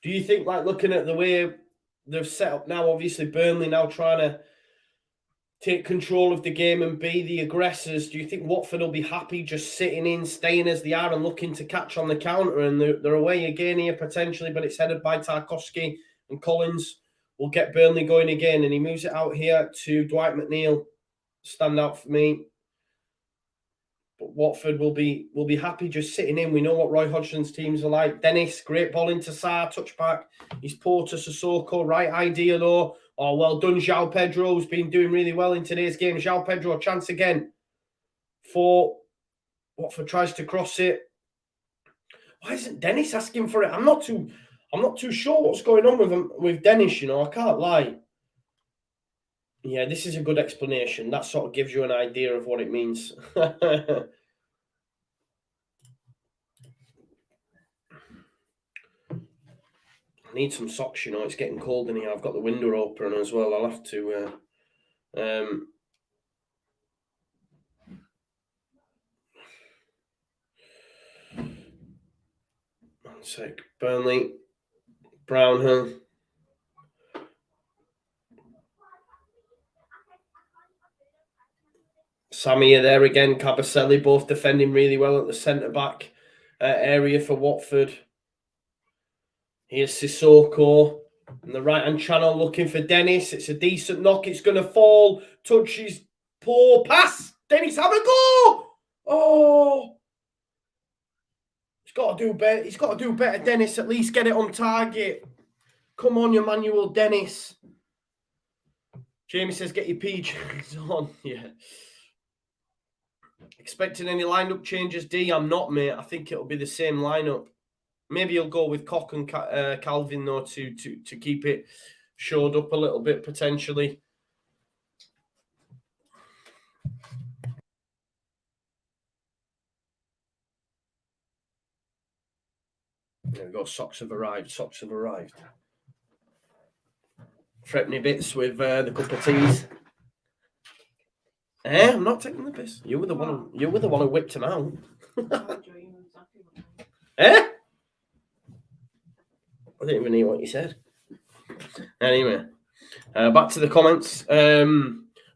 Do you think, like, looking at the way they've set up now, obviously Burnley now trying to take control of the game and be the aggressors, do you think Watford will be happy just sitting in, staying as they are and looking to catch on the counter? And they're away again here potentially, but it's headed by Tarkowski, and Collins will get Burnley going again. And he moves it out here to Dwight McNeil. Stand out for me. But Watford will be happy just sitting in. We know what Roy Hodgson's teams are like. Dennis, great ball into Sarr, touchback. He's poor to Sissoko. Right idea though. Oh, well done, João Pedro, who's been doing really well in today's game. João Pedro, chance again for Watford, tries to cross it. Why isn't Dennis asking for it? I'm not too sure what's going on with Dennis, you know. I can't lie. Yeah, this is a good explanation. That sort of gives you an idea of what it means. I need some socks, you know. It's getting cold in here. I've got the window open as well. I'll have to... one sec. Burnley. Brownhill. Sammy are there again. Cabaselli both defending really well at the centre-back area for Watford. Here's Sissoko in the right-hand channel looking for Dennis. It's a decent knock. It's going to fall. Touches. Poor pass. Dennis, have a go. Oh. He's got to do better. He's got to do better, Dennis. At least get it on target. Come on, Emmanuel Dennis. Jamie says, get your PJs on. Yeah. Expecting any lineup changes, D? I'm not, mate. I think it'll be the same lineup. Maybe he'll go with Koch and Calvin, though, to keep it shored up a little bit, potentially. There we go. Socks have arrived. Socks have arrived. Threatening bits with the cup of teas. I'm not taking the piss. You were the one. You were the one who whipped him out. I didn't even hear what you said. Anyway, back to the comments.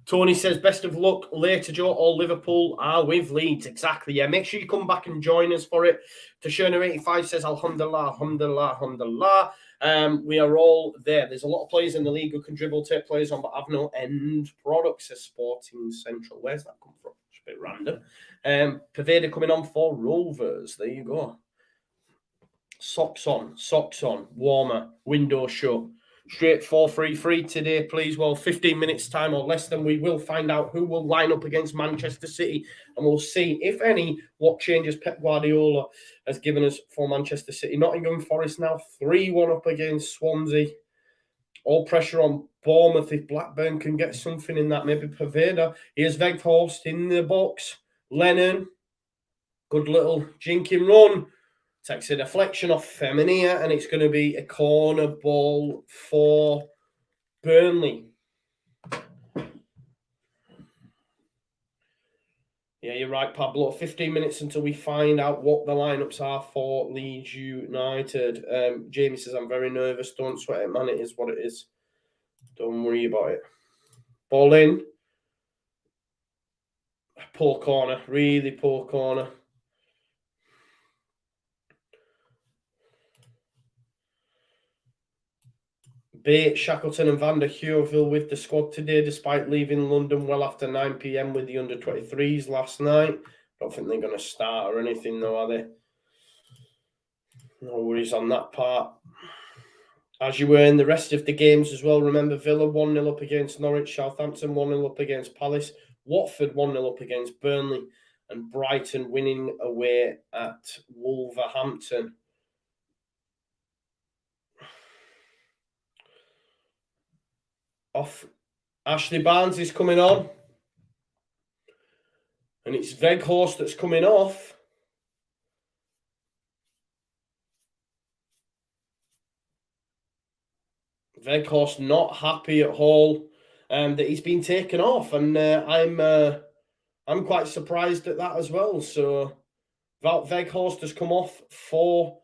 Tony says, best of luck later, Joe. All Liverpool are with Leeds. Exactly. Yeah, make sure you come back and join us for it. Tashona85 says, Alhamdulillah, Alhamdulillah, Alhamdulillah. We are all there. There's a lot of players in the league who can dribble, take players on, but have no end products. Says Sporting Central. Where's that come from? It's a bit random. Pervader coming on for Rovers. There you go. Socks on, warmer, window shut. Straight 4-3-3 today, please. Well, 15 minutes time or less, then we will find out who will line up against Manchester City, and we'll see, if any, what changes Pep Guardiola has given us for Manchester City. Nottingham Forest now 3-1 up against Swansea. All pressure on Bournemouth. If Blackburn can get something in that, maybe Pervader. Here's Weghorst in the box. Lennon, good little jinking run. Takes a deflection off Femenia, and it's going to be a corner ball for Burnley. Yeah, you're right, Pablo. 15 minutes until we find out what the lineups are for Leeds United. Jamie says, I'm very nervous. Don't sweat it, man. It is what it is. Don't worry about it. Ball in. Poor corner. Really poor corner. Bates, Shackleton and Van der Heuvel with the squad today, despite leaving London well after 9 p.m. with the under-23s last night. Don't think they're going to start or anything, though, are they? No worries on that part. As you were in the rest of the games as well, remember Villa 1-0 up against Norwich, Southampton 1-0 up against Palace, Watford 1-0 up against Burnley, and Brighton winning away at Wolverhampton. Off, Ashley Barnes is coming on, and it's Weghorst that's coming off. Weghorst not happy at all that he's been taken off, and I'm quite surprised at that as well. So Weghorst has come off for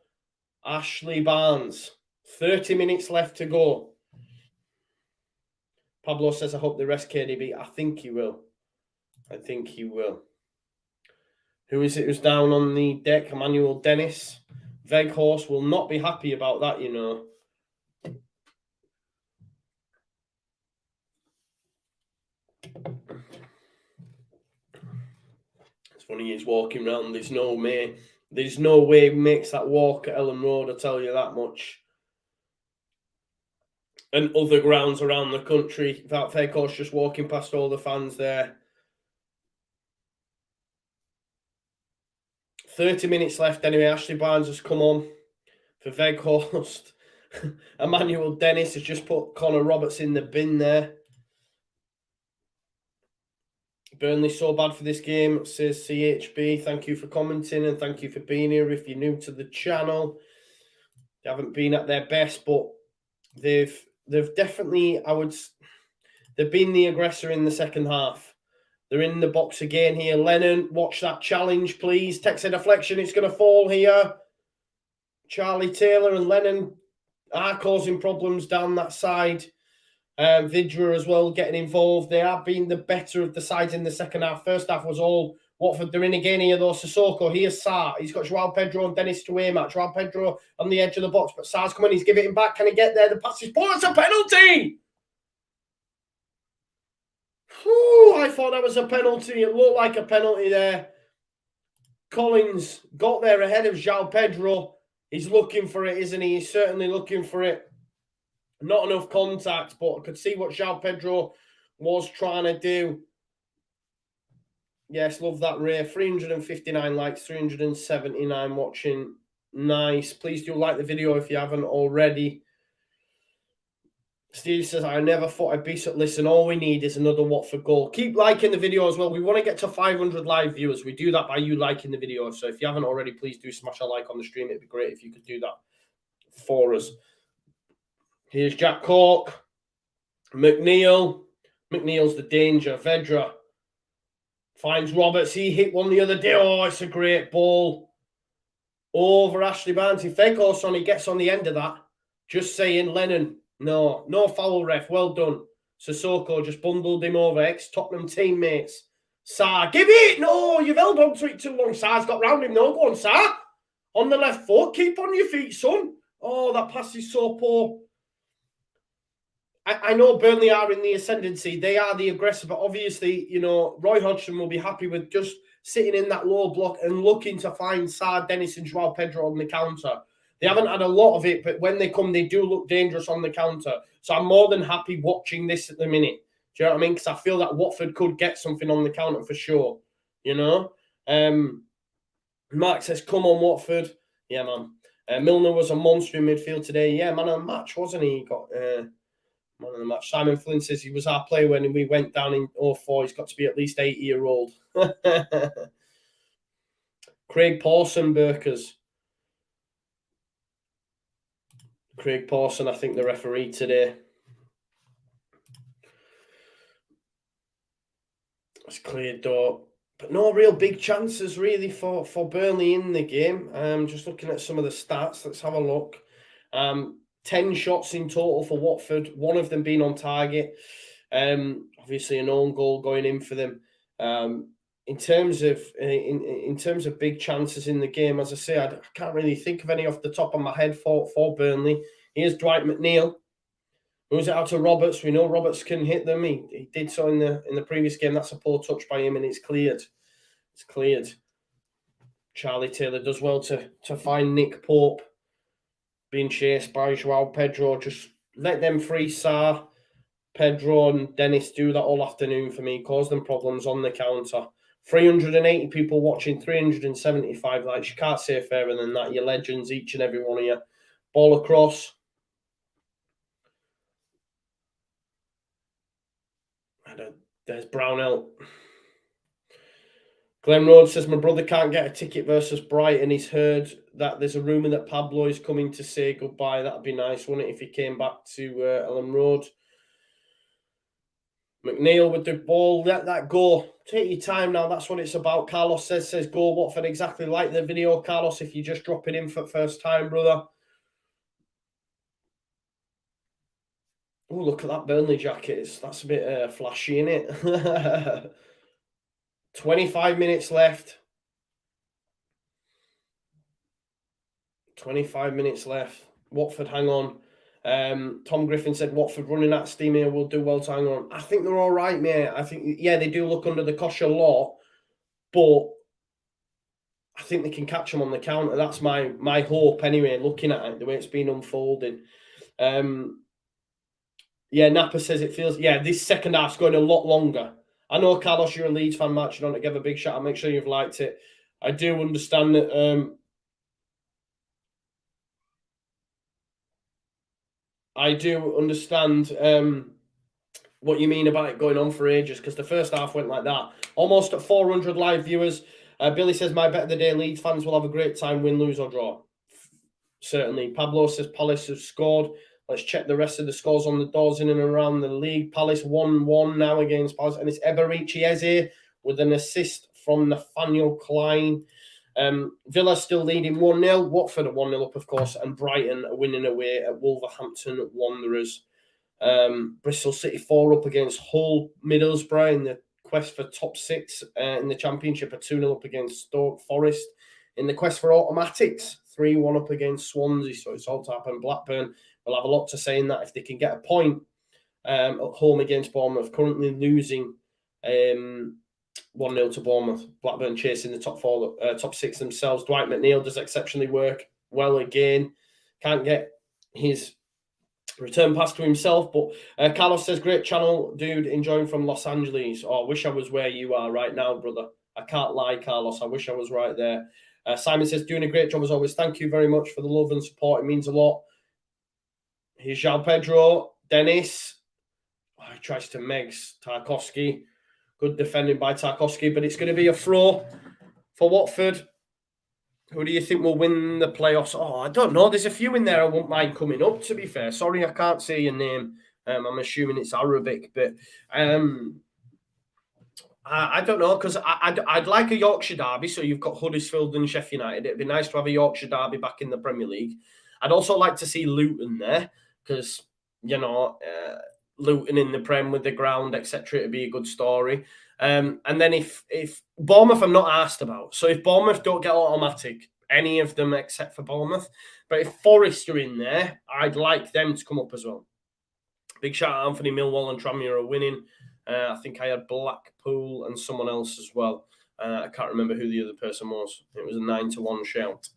Ashley Barnes. 30 minutes left to go. Pablo says, I hope they rest KDB. I think he will. Who is it who's down on the deck? Emmanuel Dennis. Weghorst will not be happy about that, you know. It's funny, he's walking around. There's no way he makes that walk at Ellen Road, I'll tell you that much. And other grounds around the country. That Weghorst just walking past all the fans there. 30 minutes left anyway. Ashley Barnes has come on for Weghorst. Emmanuel Dennis has just put Connor Roberts in the bin there. Burnley so bad for this game, says CHB. Thank you for commenting and thank you for being here. If you're new to the channel, they haven't been at their best, but they've definitely, they've been the aggressor in the second half. They're in the box again here. Lennon, watch that challenge, please. Takes a deflection. It's going to fall here. Charlie Taylor and Lennon are causing problems down that side. Vidra as well getting involved. They have been the better of the sides in the second half. First half was all Watford. They're in again here though. Sissoko, here's Sarr. He's got João Pedro and Dennis to aim at. João Pedro on the edge of the box, but Sarr's coming. He's giving it back. Can he get there? The pass is poor. It's a penalty. Whew, I thought that was a penalty. It looked like a penalty there. Collins got there ahead of João Pedro. He's looking for it, isn't he? He's certainly looking for it. Not enough contact, but I could see what João Pedro was trying to do. Yes, love that, Ray. 359 likes, 379 watching. Nice. Please do like the video if you haven't already. Steve says, I never thought I'd be so... Listen, all we need is another Watford goal. Keep liking the video as well. We want to get to 500 live viewers. We do that by you liking the video. So if you haven't already, please do smash a like on the stream. It'd be great if you could do that for us. Here's Jack Cork. McNeil. McNeil's the danger. Vedra finds Roberts. He hit one the other day. Oh, it's a great ball. Over Ashley Barnes. If they go on, he gets on the end of that. Just saying, Lennon. No foul, ref. Well done. Sissoko just bundled him over. Ex-Tottenham teammates. Sarr, give it! No, you've held on to it too long. Sarr's got round him. No, go on, Sarr. On the left foot. Keep on your feet, son. Oh, that pass is so poor. I know Burnley are in the ascendancy. They are the aggressor, but obviously, you know, Roy Hodgson will be happy with just sitting in that low block and looking to find Sarr, Dennis and João Pedro on the counter. They haven't had a lot of it, but when they come, they do look dangerous on the counter. So I'm more than happy watching this at the minute. Do you know what I mean? Because I feel that Watford could get something on the counter for sure. You know? Mark says, come on, Watford. Yeah, man. Milner was a monster in midfield today. Yeah, man of the match, wasn't he? He got... man of the match. Simon Flynn says he was our player when we went down in 04. He's got to be at least 80-year-old. Craig Pawson, Burkers. Craig Pawson, I think the referee today. It's cleared though. But no real big chances really for Burnley in the game. Just looking at some of the stats. Let's have a look. 10 shots in total for Watford, one of them being on target. Obviously, an own goal going in for them. In terms of big chances in the game, as I say, I can't really think of any off the top of my head for Burnley. Here's Dwight McNeil. Moves it out to Roberts. We know Roberts can hit them. He did so in the previous game. That's a poor touch by him, and it's cleared. It's cleared. Charlie Taylor does well to find Nick Pope. Being chased by João Pedro. Just let them free Sarr, Pedro and Dennis do that all afternoon for me. Cause them problems on the counter. 380 people watching, 375 likes. You can't say fairer than that. You're legends, each and every one of you. Ball across. There's Brownell. Glenn Rhodes says, my brother can't get a ticket versus Brighton. He's heard that there's a rumour that Pablo is coming to say goodbye. That'd be nice, wouldn't it, if he came back to Ellen Road. McNeil with the ball. Let that go. Take your time now. That's what it's about. Carlos says go Watford. Exactly like the video, Carlos, if you just drop it in for the first time, brother. Oh, look at that Burnley jacket. That's a bit flashy, isn't it? 25 minutes left. 25 minutes left. Watford, hang on. Tom Griffin said Watford running at steam here will do well to hang on. I think they're all right, mate. I think, yeah, they do look under the cosh a lot, but I think they can catch them on the counter. That's my hope anyway, looking at it, the way it's been unfolding. Yeah, Napa says it feels, yeah, this second half's going a lot longer. I know, Carlos, you're a Leeds fan, matching on to give a big shout out. Make sure you've liked it. I do understand that. I do understand what you mean about it going on for ages, because the first half went like that. Almost at 400 live viewers. Billy says, my bet of the day, Leeds fans will have a great time, win, lose or draw. Certainly. Pablo says Palace have scored. Let's check the rest of the scores on the doors in and around the league. Palace 1-1 now against Palace. And it's Eberici Eze with an assist from Nathaniel Klein. Villa still leading 1-0. Watford at 1-0 up, of course. And Brighton are winning away at Wolverhampton Wanderers. Bristol City 4 up against Hull. Middlesbrough in the quest for top 6 in the Championship are 2-0 up against Stoke. Forest in the quest for automatics, 3-1 up against Swansea. So it's all to happen. Blackburn will have a lot to say in that if they can get a point at home against Bournemouth, currently losing 1-0 to Bournemouth. Blackburn chasing the top 6 themselves. Dwight McNeil does exceptionally well again. Can't get his return pass to himself, but Carlos says, great channel, dude, enjoying from Los Angeles. Oh, I wish I was where you are right now, brother. I can't lie, Carlos. I wish I was right there. Simon says, doing a great job as always. Thank you very much for the love and support. It means a lot. Here's João Pedro. Dennis. Oh, he tries to Megs. Tarkowski. Good defending by Tarkowski, but it's going to be a throw for Watford. Who do you think will win the playoffs? Oh, I don't know. There's a few in there I wouldn't mind coming up, to be fair. Sorry, I can't say your name. I'm assuming it's Arabic, but I don't know, because I'd like a Yorkshire derby. So you've got Huddersfield and Sheffield United. It'd be nice to have a Yorkshire derby back in the Premier League. I'd also like to see Luton there, because, you know, Luton in the Prem with the ground, etc. It'd be a good story. And then if Bournemouth, I'm not asked about. So if Bournemouth don't get automatic, any of them except for Bournemouth, but if Forest are in there, I'd like them to come up as well. Big shout out Anthony Millwall and Tranmere are winning. I think I had Blackpool and someone else as well. I can't remember who the other person was. It was a 9-1 shout.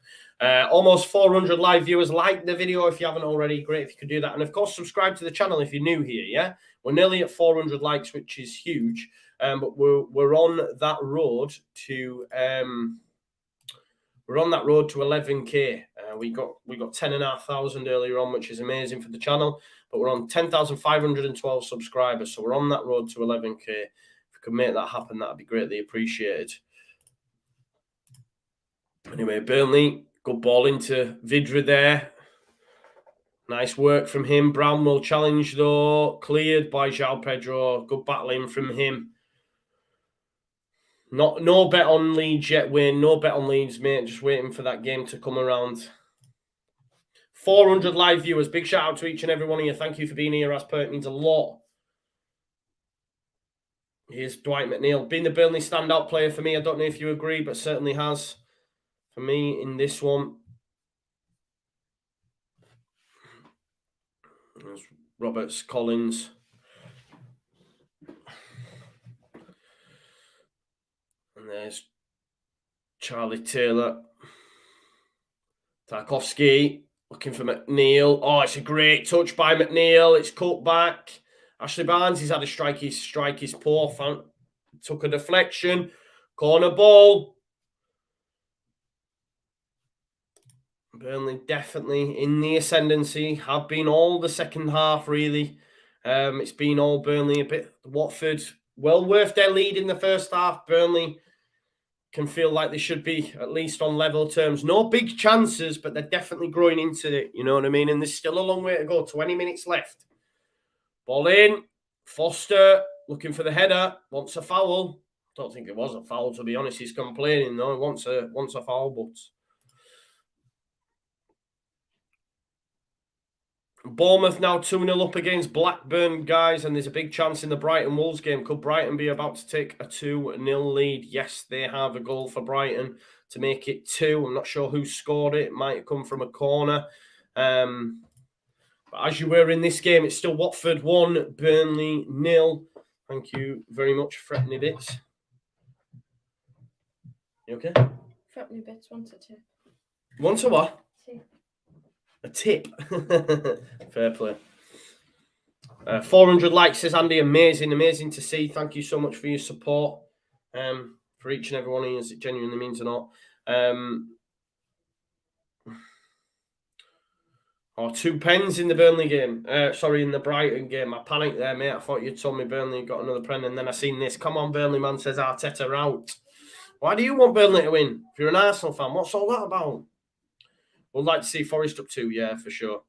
Almost 400 live viewers. Like the video if you haven't already. Great if you could do that. And of course, subscribe to the channel if you're new here. Yeah, we're nearly at 400 likes, which is huge. But we're on that road to 11k. We got 10,500 earlier on, which is amazing for the channel. But we're on 10,512 subscribers, so we're on that road to 11k. If we could make that happen, that'd be greatly appreciated. Anyway, Burnley, good ball into Vidra there. Nice work from him. Brown will challenge though. Cleared by João Pedro. Good battling from him. No bet on Leeds yet, Wayne. No bet on Leeds, mate. Just waiting for that game to come around. 400 live viewers. Big shout out to each and every one of you. Thank you for being here, as per. It means a lot. Here's Dwight McNeil. Been the Burnley standout player for me. I don't know if you agree, but certainly has for me in this one. There's Roberts, Collins. And there's Charlie Taylor. Tarkowski. Looking for McNeil. Oh, it's a great touch by McNeil. It's cut back. Ashley Barnes, he's had a strike his paw. Took a deflection. Corner ball. Burnley definitely in the ascendancy. Have been all the second half, really. It's been all Burnley a bit. Watford, well worth their lead in the first half. Burnley can feel like they should be at least on level terms. No big chances, but they're definitely growing into it. You know what I mean? And there's still a long way to go. 20 minutes left. Ball in. Foster looking for the header. Wants a foul. Don't think it was a foul, to be honest. He's complaining, though. He wants a foul, but... Bournemouth now 2-0 up against Blackburn, guys, and there's a big chance in the Brighton-Wolves game. Could Brighton be about to take a 2-0 lead? Yes, they have a goal for Brighton to make it 2. I'm not sure who scored it. It might have come from a corner. But as you were in this game, it's still Watford 1, Burnley 0. Thank you very much, Fretny Bits. You okay? Fretny Bits wants a tip. Want a what? Tip. A tip. Fair play. 400 likes, says Andy. Amazing to see. Thank you so much for your support. For each and every one of you, it genuinely means a lot. 2 pens in the Burnley game. In the Brighton game. I panicked there, mate. I thought you'd told me Burnley got another pen, and then I seen this. Come on, Burnley man, says Arteta out. Why do you want Burnley to win? If you're an Arsenal fan, what's all that about? We'd like to see Forest up 2, yeah, for sure.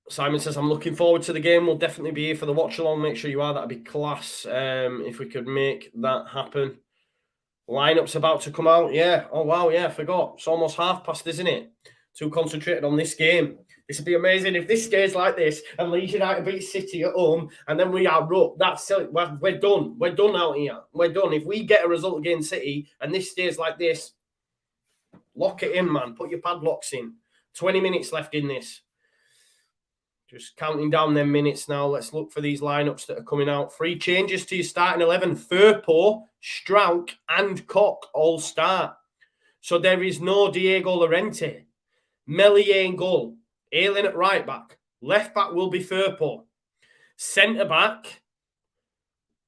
Simon says, I'm looking forward to the game. We'll definitely be here for the watch-along. Make sure you are. That'd be class if we could make that happen. Lineup's about to come out. Yeah. Oh, wow, yeah, I forgot. It's almost past, isn't it? Too concentrated on this game. This would be amazing if this stays like this and Leeds United beat City at home and then we are up. That's it. We're done. We're done out here. We're done. If we get a result against City and this stays like this, lock it in, man. Put your padlocks in. 20 minutes left in this. Just counting down them minutes now. Let's look for these lineups that are coming out. 3 changes to your starting 11. Firpo, Strauch and Koch all start. So there is no Diego Llorente. Meslier in goal. Ayling at right back. Left back will be Firpo. Centre back.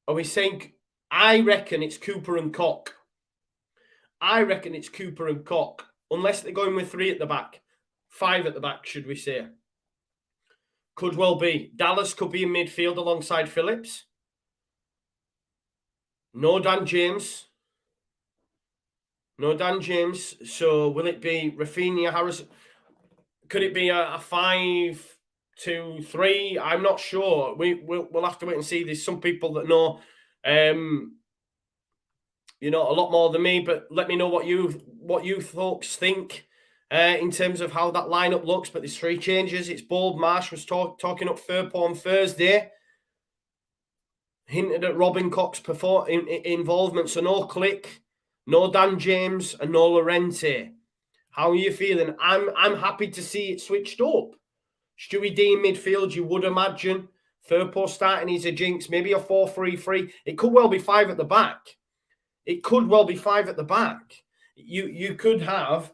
Are we saying? I reckon it's Cooper and Koch. Unless they're going with 3 at the back. 5 at the back, should we say. Could well be. Dallas could be in midfield alongside Phillips. No Dan James. So will it be Rafinha, Harrison? Could it be a 5-2-3? I'm not sure. We'll have to wait and see. There's some people that know, a lot more than me. But let me know what you folks think in terms of how that lineup looks. But there's 3 changes. It's bold. Marsh was talking up Firpo on Thursday. Hinted at Robin Koch's involvement. So no Click, no Dan James, and no Llorente. How are you feeling? I'm happy to see it switched up. Stewie D in midfield, you would imagine. Firpo starting, he's a jinx. Maybe a 4-3-3. It could well be 5 at the back. You could have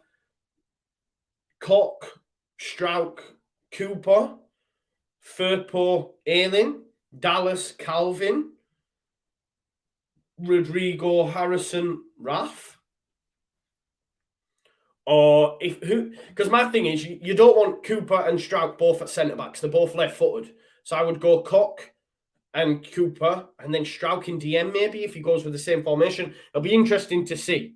Koch, Strauch, Cooper, Firpo, Ayling, Dallas, Calvin, Rodrigo, Harrison, Raf. Or because my thing is, you don't want Cooper and Strauch both at centre backs. They're both left-footed. So I would go Koch and Cooper and then Strauch in DM maybe if he goes with the same formation. It'll be interesting to see.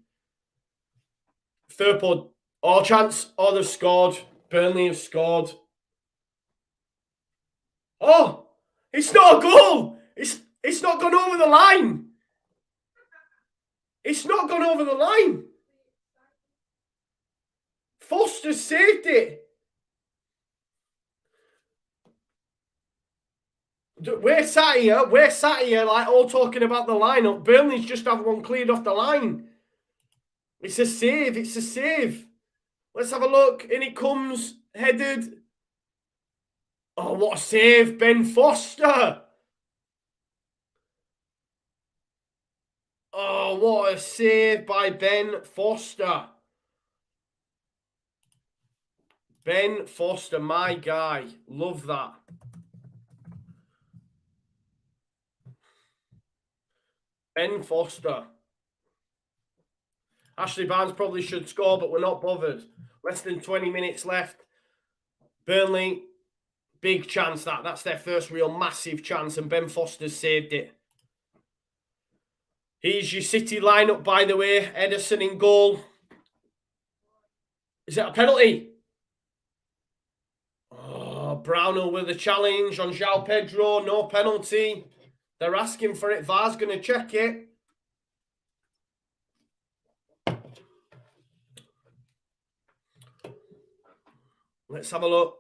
Firpo, all chance, or they've scored. Burnley have scored. Oh, it's not a goal. It's not gone over the line. Foster saved it. We're sat here like all talking about the lineup. Burnley's just had one cleared off the line. It's a save. Let's have a look. In it comes, headed. Oh, what a save, Ben Foster. Oh, what a save by Ben Foster. Ben Foster, my guy. Love that. Ben Foster. Ashley Barnes probably should score, but we're not bothered. Less than 20 minutes left. Burnley, big chance that. That's their first real massive chance, and Ben Foster's saved it. Here's your City lineup, by the way. Ederson in goal. Is it a penalty? Oh, Brownell with a challenge on João Pedro. No penalty. They're asking for it. VAR's going to check it. Let's have a look.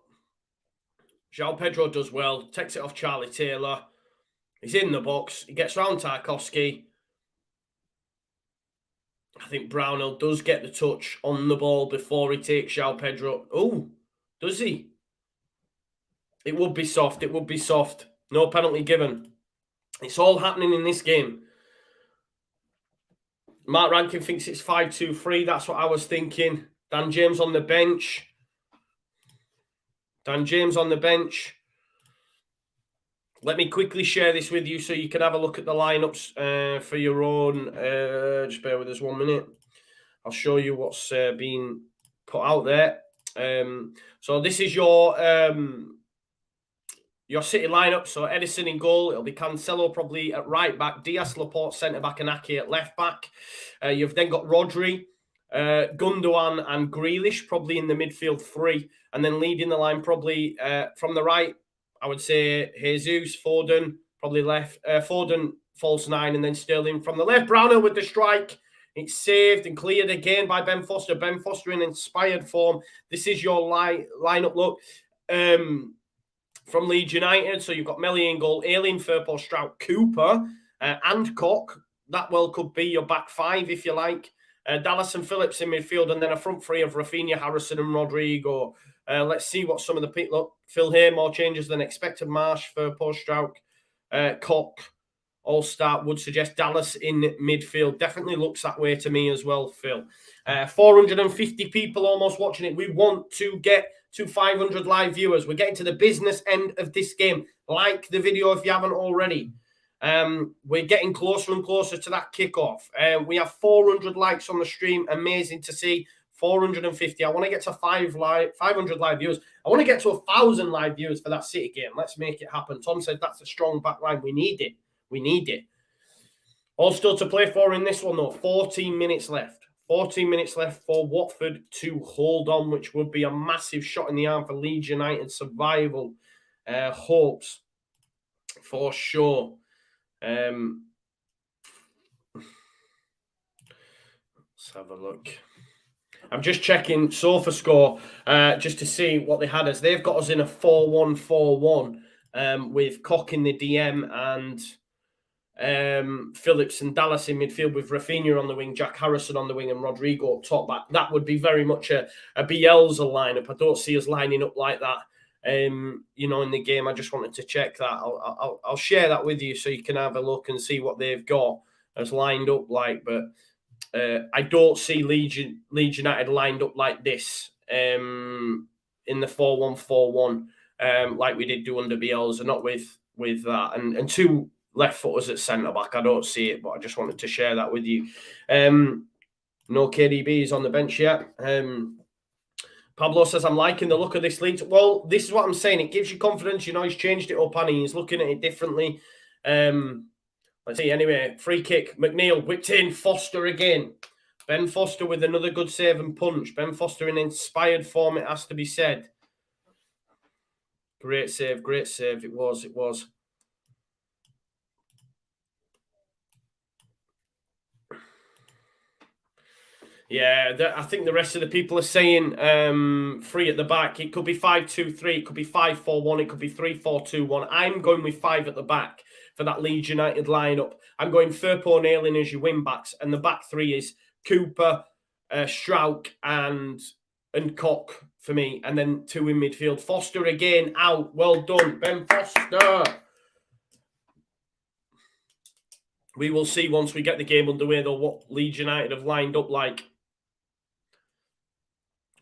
João Pedro does well. Takes it off Charlie Taylor. He's in the box. He gets round Tarkowski. I think Brownell does get the touch on the ball before he takes João Pedro. Oh, does he? It would be soft. No penalty given. It's all happening in this game. Mark Rankin thinks it's 5-2-3. That's what I was thinking. Dan James on the bench. Let me quickly share this with you so you can have a look at the lineups for your own. Just bear with us 1 minute. I'll show you what's been put out there. So this is your City lineup. So Ederson in goal. It'll be Cancelo probably at right back. Diaz, Laporte centre back, and Ake at left back. You've then got Rodri, Gundogan, and Grealish probably in the midfield 3, and then leading the line probably from the right. I would say Jesus, Foden, probably left. Foden, false 9, and then Sterling from the left. Brownhill with the strike. It's saved and cleared again by Ben Foster. Ben Foster in inspired form. This is your lineup look. from Leeds United. So you've got Melly in goal, Ayling, Firpo, Strout, Cooper, and Koch. That well could be your back five, if you like. Dallas and Phillips in midfield, and then a front three of Rafinha, Harrison, and Rodrigo. Let's see what some of the people... Look, Phil here, more changes than expected. Marsh, Firpo, Strout, Koch, all-start. Would suggest Dallas in midfield. Definitely looks that way to me as well, Phil. 450 people almost watching it. We want to get to 500 live viewers. We're getting to the business end of this game. Like the video if you haven't already. We're getting closer and closer to that kickoff. We have 400 likes on the stream. Amazing to see. 450. I want to get to 500 live viewers. I want to get to 1,000 live viewers for that City game. Let's make it happen. Tom said that's a strong back line. We need it. We need it. All still to play for in this one, though. 14 minutes left. 14 minutes left for Watford to hold on, which would be a massive shot in the arm for Leeds United survival hopes for sure. Let's have a look. I'm just checking SofaScore just to see what they had as. They've got us in a 4-1-4-1 with Koch in the DM and Phillips and Dallas in midfield with Rafinha on the wing, Jack Harrison on the wing, and Rodrigo up top back. That would be very much a Bielsa lineup. I don't see us lining up like that. In the game. I just wanted to check that. I'll share that with you so you can have a look and see what they've got as lined up like. But I don't see Leeds United lined up like this in the 4-1-4-1 like we did do under Bielsa, not with that. And two left footers at centre back. I don't see it, but I just wanted to share that with you. No KDBs on the bench yet. Pablo says, I'm liking the look of this Leeds. Well, this is what I'm saying. It gives you confidence. He's changed it up and he's looking at it differently. Let's see. Anyway, free kick. McNeil whipped in. Foster again. Ben Foster with another good save and punch. Ben Foster in inspired form, it has to be said. Great save. Great save. It was. Yeah, I think the rest of the people are saying three at the back. It could be 5-2-3. It could be 5-4-1. It could be 3-4-2-1. I'm going with 5 at the back for that Leeds United lineup. I'm going Firpo and Ayling as your wing backs, and the back three is Cooper, Strout, and Koch for me, and then 2 in midfield. Foster again out. Well done, Ben Foster. We will see once we get the game underway, though, what Leeds United have lined up like.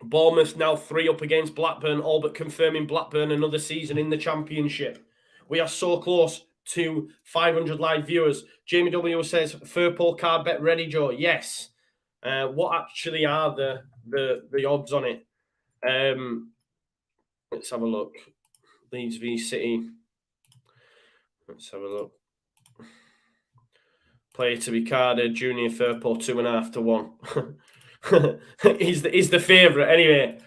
Bournemouth now 3 up against Blackburn, all but confirming Blackburn another season in the Championship. We are so close to 500 live viewers. Jamie W says, Firpo card bet ready, Joe. Yes. What actually are the odds on it? Let's have a look. Leeds v City. Let's have a look. Player to be carded, Junior Firpo 2.5 to 1. He's the favourite anyway.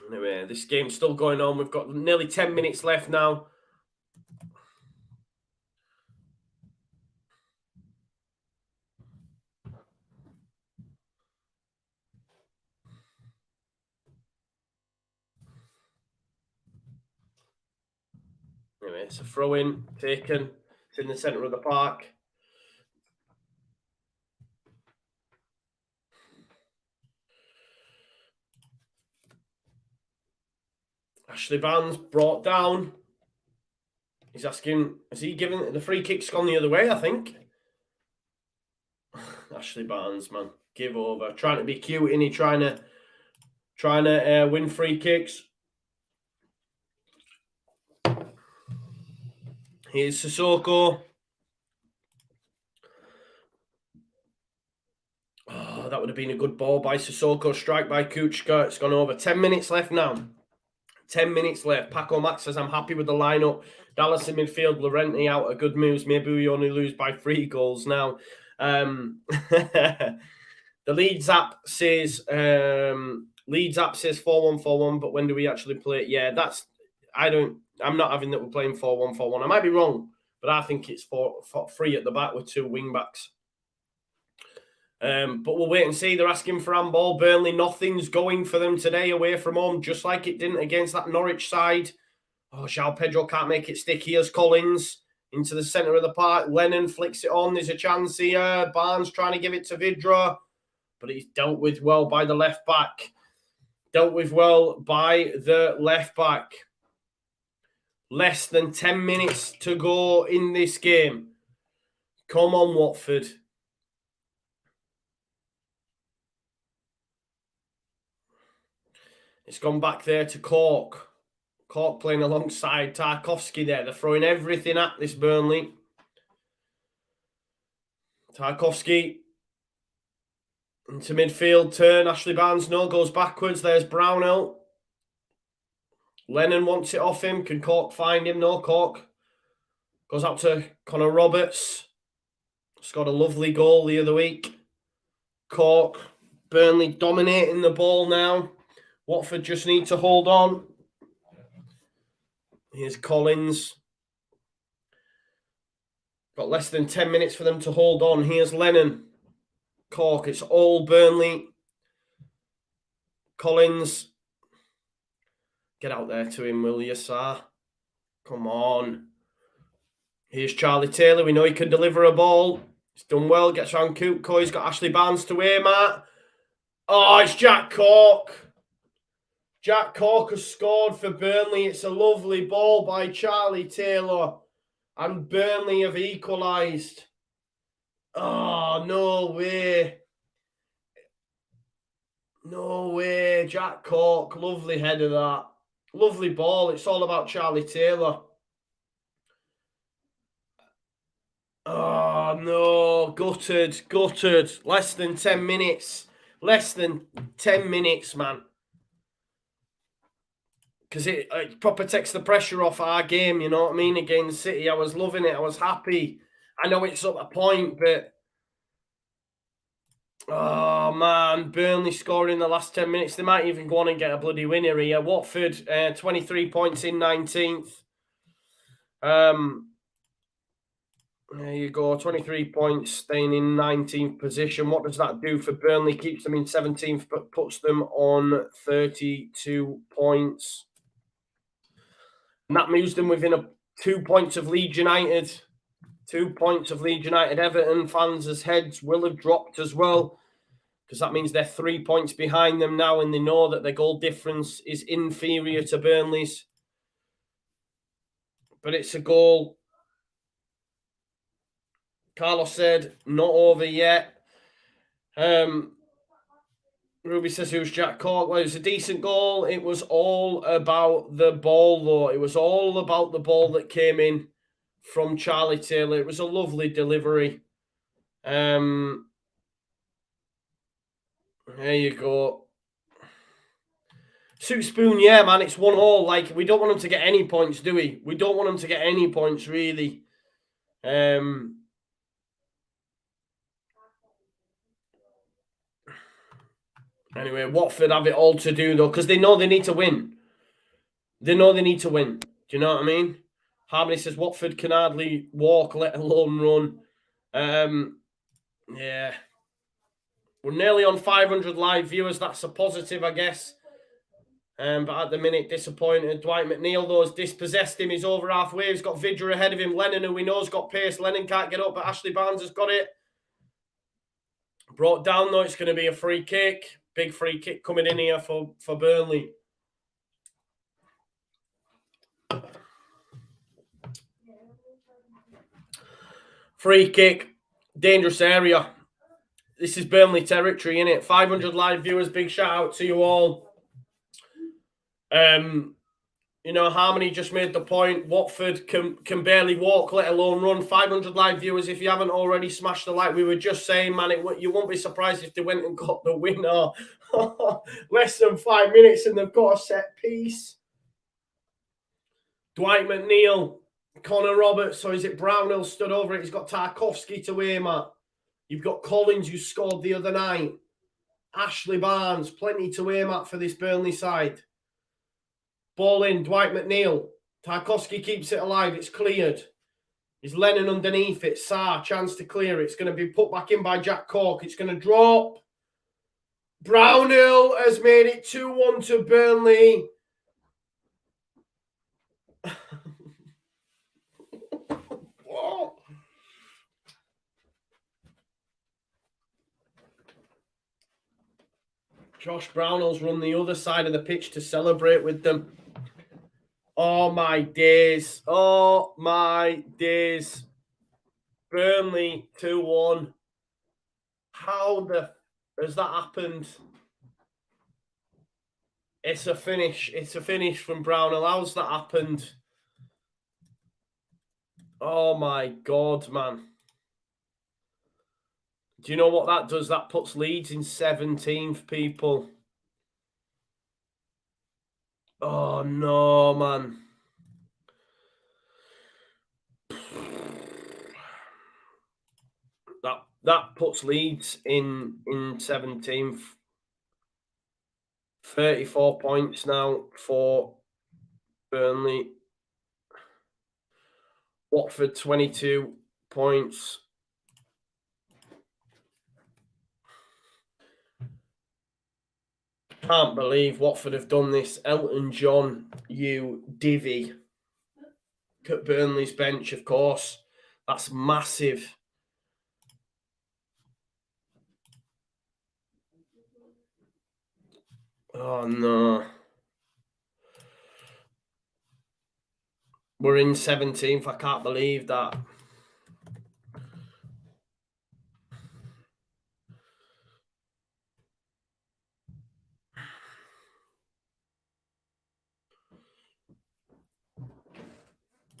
Anyway, this game's still going on. We've got nearly 10 minutes left now. Anyway, it's a throw-in, taken. It's in the centre of the park. Ashley Barnes brought down. He's asking, is he giving the free kick's gone the other way, I think. Ashley Barnes, man. Give over. Trying to be cute, isn't he? Trying to win free kicks. Here's Sissoko. Oh, that would have been a good ball by Sissoko. Strike by Kuchka. It's gone over. 10 minutes left now. 10 minutes left. Paco Max says, I'm happy with the lineup. Dallas in midfield. Llorente out. A good moves. Maybe we only lose by 3 goals now. The Leeds app says 4-1-4-1, but when do we actually play it? Yeah, I'm not having that we're playing 4-1-4-1. I might be wrong, but I think it's 3 at the back with 2 wing backs. But we'll wait and see. They're asking for handball. Burnley, nothing's going for them today away from home, just like it didn't against that Norwich side. Oh, João Pedro can't make it stick. Here's Collins into the centre of the park. Lennon flicks it on. There's a chance here. Barnes trying to give it to Vidra, but he's dealt with well by the left back. Less than 10 minutes to go in this game. Come on, Watford. It's gone back there to Cork. Cork playing alongside Tarkowski there. They're throwing everything at this Burnley. Tarkowski into midfield turn. Ashley Barnes goes backwards. There's Brownhill. Lennon wants it off him. Can Cork find him? No, Cork goes out to Connor Roberts. Scored a lovely goal the other week. Cork, Burnley dominating the ball now. Watford just need to hold on. Here's Collins. Got less than 10 minutes for them to hold on. Here's Lennon. Cork, it's all Burnley. Collins. Get out there to him, will you, sir? Come on. Here's Charlie Taylor. We know he can deliver a ball. He's done well. Gets around Kupko. He's got Ashley Barnes to aim at. Oh, it's Jack Cork. Jack Cork has scored for Burnley. It's a lovely ball by Charlie Taylor. And Burnley have equalised. Oh, no way. No way. Jack Cork. Lovely header that. Lovely ball. It's all about Charlie Taylor. Oh, no. Gutted. Less than 10 minutes. Less than 10 minutes, man. Because it proper takes the pressure off our game, you know what I mean, against City. I was loving it. I was happy. I know it's up a point, but... Oh, man. Burnley scoring in the last 10 minutes. They might even go on and get a bloody winner here. Watford, 23 points in 19th. There you go. 23 points, staying in 19th position. What does that do for Burnley? Keeps them in 17th, but puts them on 32 points. And that moves them within 2 points of Leeds United. 2 points of Leeds United. Everton fans' heads will have dropped as well, because that means they're 3 points behind them now, and they know that their goal difference is inferior to Burnley's. But it's a goal. Carlos said, not over yet. Ruby says, who's Jack Cork? Well, it was a decent goal. It was all about the ball, though. It was all about the ball that came in from Charlie Taylor. It was a lovely delivery. There you go. Soup Spoon, yeah, man, it's 1-1. Like, we don't want them to get any points, do we? We don't want them to get any points, really. Anyway, Watford have it all to do, though, because they know they need to win. They know they need to win. Do you know what I mean? Harmony says Watford can hardly walk, let alone run. Yeah. We're nearly on 500 live viewers. That's a positive, I guess. But at the minute, disappointed. Dwight McNeil, though, has dispossessed him. He's over halfway. He's got Vidra ahead of him. Lennon, who we know has got pace. Lennon can't get up, but Ashley Barnes has got it. Brought down, though. It's going to be a free kick. Big free kick coming in here for Burnley. Free kick. Dangerous area. This is Burnley territory, innit? 500 live viewers. Big shout out to you all. You know, Harmony just made the point. Watford can barely walk, let alone run. 500 live viewers. If you haven't already smashed the like, we were just saying, man, you won't be surprised if they went and got the winner. Less than 5 minutes and they've got a set piece. Dwight McNeil, Connor Roberts, so is it Brownhill stood over it? He's got Tarkowski to aim at. You've got Collins, who scored the other night. Ashley Barnes, plenty to aim at for this Burnley side. Ball in, Dwight McNeil. Tarkowski keeps it alive. It's cleared. Is Lennon underneath it? Sarr, chance to clear it. It's going to be put back in by Jack Cork. It's going to drop. Brownhill has made it 2-1 to Burnley. What? Josh Brownhill's run the other side of the pitch to celebrate with them. Oh, my days. Oh, my days. Burnley 2-1. How the has that happened? It's a finish. It's a finish from Brownhill. How's that happened? Oh, my God, man. Do you know what that does? That puts Leeds in 17th, people. Oh, no, man. That puts Leeds in 17th. 34 points now for Burnley. Watford, 22 points. Can't believe Watford have done this. Elton John, you divvy. At Burnley's bench, of course. That's massive. Oh, no. We're in 17th. I can't believe that.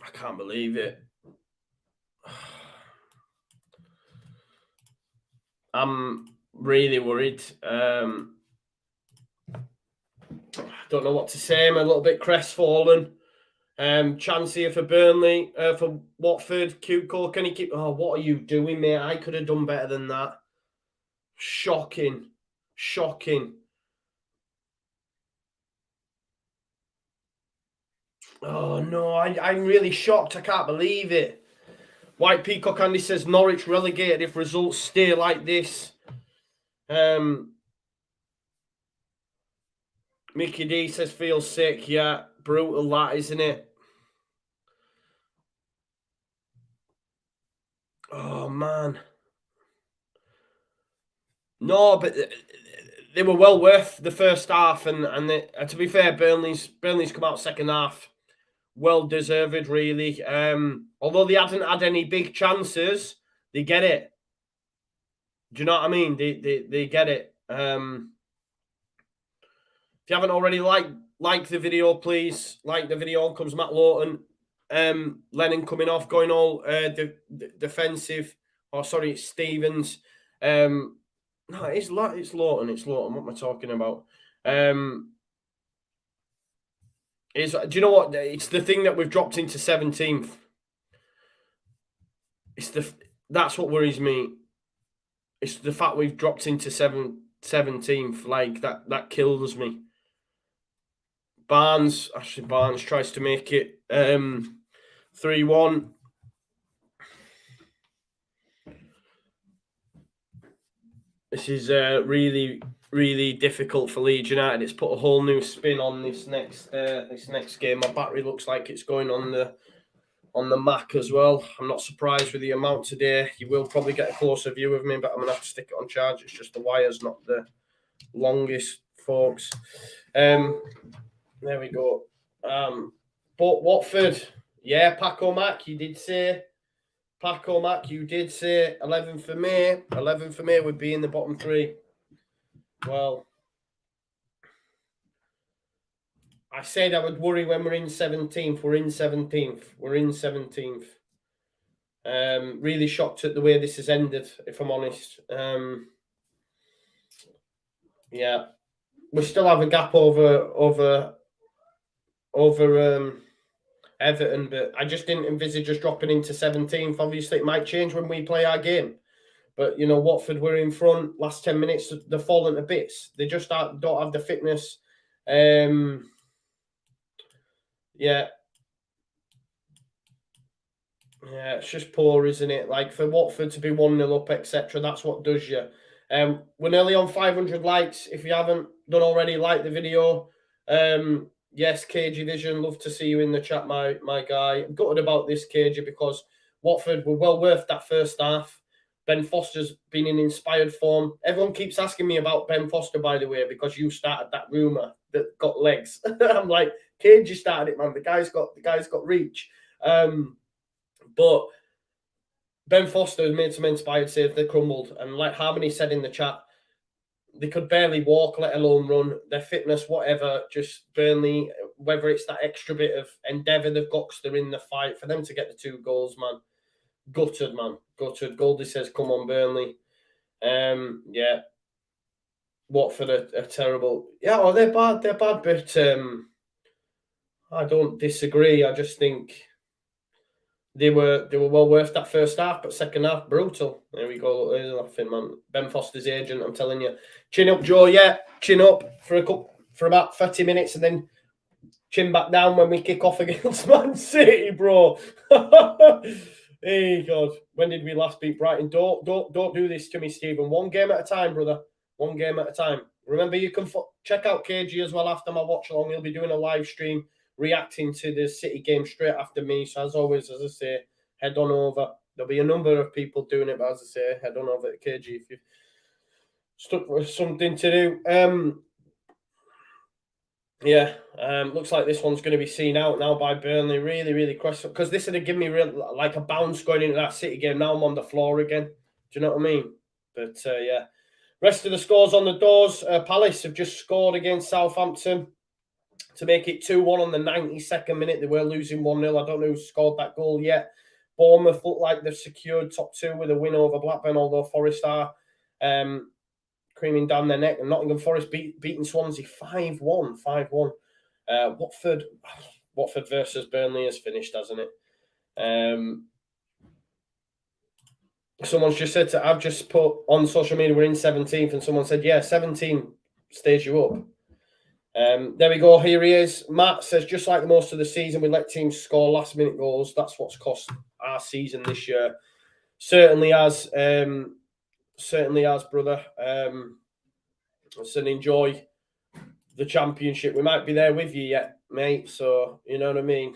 I can't believe it. I'm really worried. I don't know what to say. I'm a little bit crestfallen. Chance here for Burnley, for Watford. Cute call. Can he keep? Oh, what are you doing, mate? I could have done better than that. Shocking. Shocking. Oh, no. I'm really shocked. I can't believe it. White Peacock Andy says Norwich relegated if results stay like this. Mickey D says feels sick. Yeah, brutal that, isn't it? Oh, man. No, but they were well worth the first half, and to be fair, Burnley's come out second half. Well deserved, really. Although they hadn't had any big chances, they get it. Do you know what I mean? They get it. If you haven't already like the video, please like the video. Comes Matt Lawton, Lennon coming off, going all defensive. Oh, sorry, it's Stevens. No, it's Lawton. It's Lawton. What am I talking about? Do you know what? It's the thing that we've dropped into 17th. That's what worries me. It's the fact we've dropped into 17th. Like that kills me. Ashley Barnes tries to make it 3-1. This is really, really difficult for Leeds United. It's put a whole new spin on this next game. My battery looks like it's going on the Mac as well. I'm not surprised with the amount today. You will probably get a closer view of me, but I'm going to have to stick it on charge. It's just the wire's not the longest, folks. There we go. But Watford, yeah, Paco Mac, you did say 11th for May. 11th for May would be in the bottom three. Well, I said I would worry when we're in 17th. We're in 17th. Really shocked at the way this has ended, if I'm honest. Yeah, we still have a gap over Everton, but I just didn't envisage us dropping into 17th. Obviously, it might change when we play our game. But, you know, Watford were in front. Last 10 minutes, they're falling to bits. They just don't have the fitness. Yeah. Yeah, it's just poor, isn't it? Like for Watford to be 1-0 up, etc. That's what does you. We're nearly on 500 likes. If you haven't done already, like the video. Yes, KG Vision, love to see you in the chat, my guy. I'm gutted about this, KG, because Watford were well worth that first half. Ben Foster's been in inspired form. Everyone keeps asking me about Ben Foster, by the way, because you started that rumour that got legs. I'm like, KG started it, man. The guy's got reach. But Ben Foster has made some inspired saves. They crumbled. And like Harmony said in the chat, they could barely walk, let alone run. Their fitness, whatever, just Burnley, whether it's that extra bit of endeavour they've got because they're in the fight, for them to get the 2 goals, man. Gutted, man. Gutted. Goldie says, come on, Burnley. Yeah. Watford are terrible. Yeah, oh, they're bad, but I don't disagree. I just think they were well worth that first half, but second half, brutal. There we go. There's nothing, man. Ben Foster's agent, I'm telling you. Chin up, Joe. Yeah, chin up for about 30 minutes and then chin back down when we kick off against Man City, bro. Hey, God. When did we last beat Brighton? Don't do this to me, Stephen. 1 game at a time, brother. 1 game at a time. Remember, you can check out KG as well after my watch along. He'll be doing a live stream reacting to the City game straight after me. So as always, as I say, head on over. There'll be a number of people doing it, but as I say, head on over to KG if you've stuck with something to do. Yeah, looks like this one's going to be seen out now by Burnley. Really, really questionable, because this would have given me like a bounce going into that City game. Now I'm on the floor again. Do you know what I mean? But yeah, rest of the scores on the doors. Palace have just scored against Southampton to make it 2-1 on the 92nd minute. They were losing 1-0. I don't know who scored that goal yet. Bournemouth look like they've secured top 2 with a win over Blackburn, although Forest are creaming down their neck. And Nottingham Forest beating Swansea 5-1. Watford versus Burnley has finished, hasn't it? Someone's just said I've just put on social media we're in 17th, and someone said, yeah, 17 stays you up. There we go. Here he is. Matt says, just like most of the season, we let teams score last-minute goals. That's what's cost our season this year. Certainly has, brother. So enjoy the championship. We might be there with you yet, mate. So you know what I mean.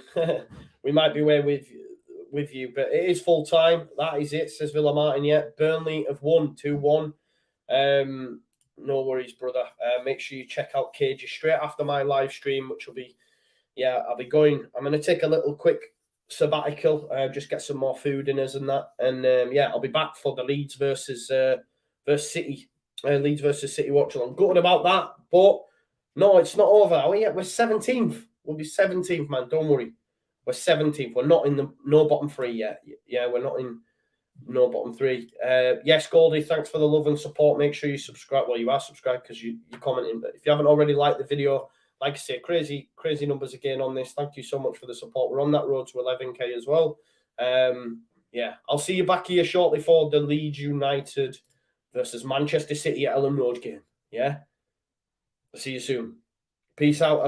We might be there with you, but it is full time. That is it, says Villa Martin. Yet Burnley have won 2-1. No worries, brother. Make sure you check out KG straight after my live stream, which will be, I'll be going. I'm going to take a little quick sabbatical, just get some more food in us and that. And I'll be back for the Leeds versus City. Leeds versus City Watchalong. Gutted about that, but no, it's not over. Oh yeah, we're 17th. We'll be 17th, man. Don't worry. We're 17th. We're not in the no bottom 3 yet. Yeah, we're not in no bottom 3. Yes, Goldie, thanks for the love and support. Make sure you subscribe. Well, you are subscribed because you're commenting. But if you haven't already liked the video, like I say, crazy numbers again on this. Thank you so much for the support. We're on that road to 11K as well. I'll see you back here shortly for the Leeds United versus Manchester City at Ellen Road game. Yeah? I'll see you soon. Peace out.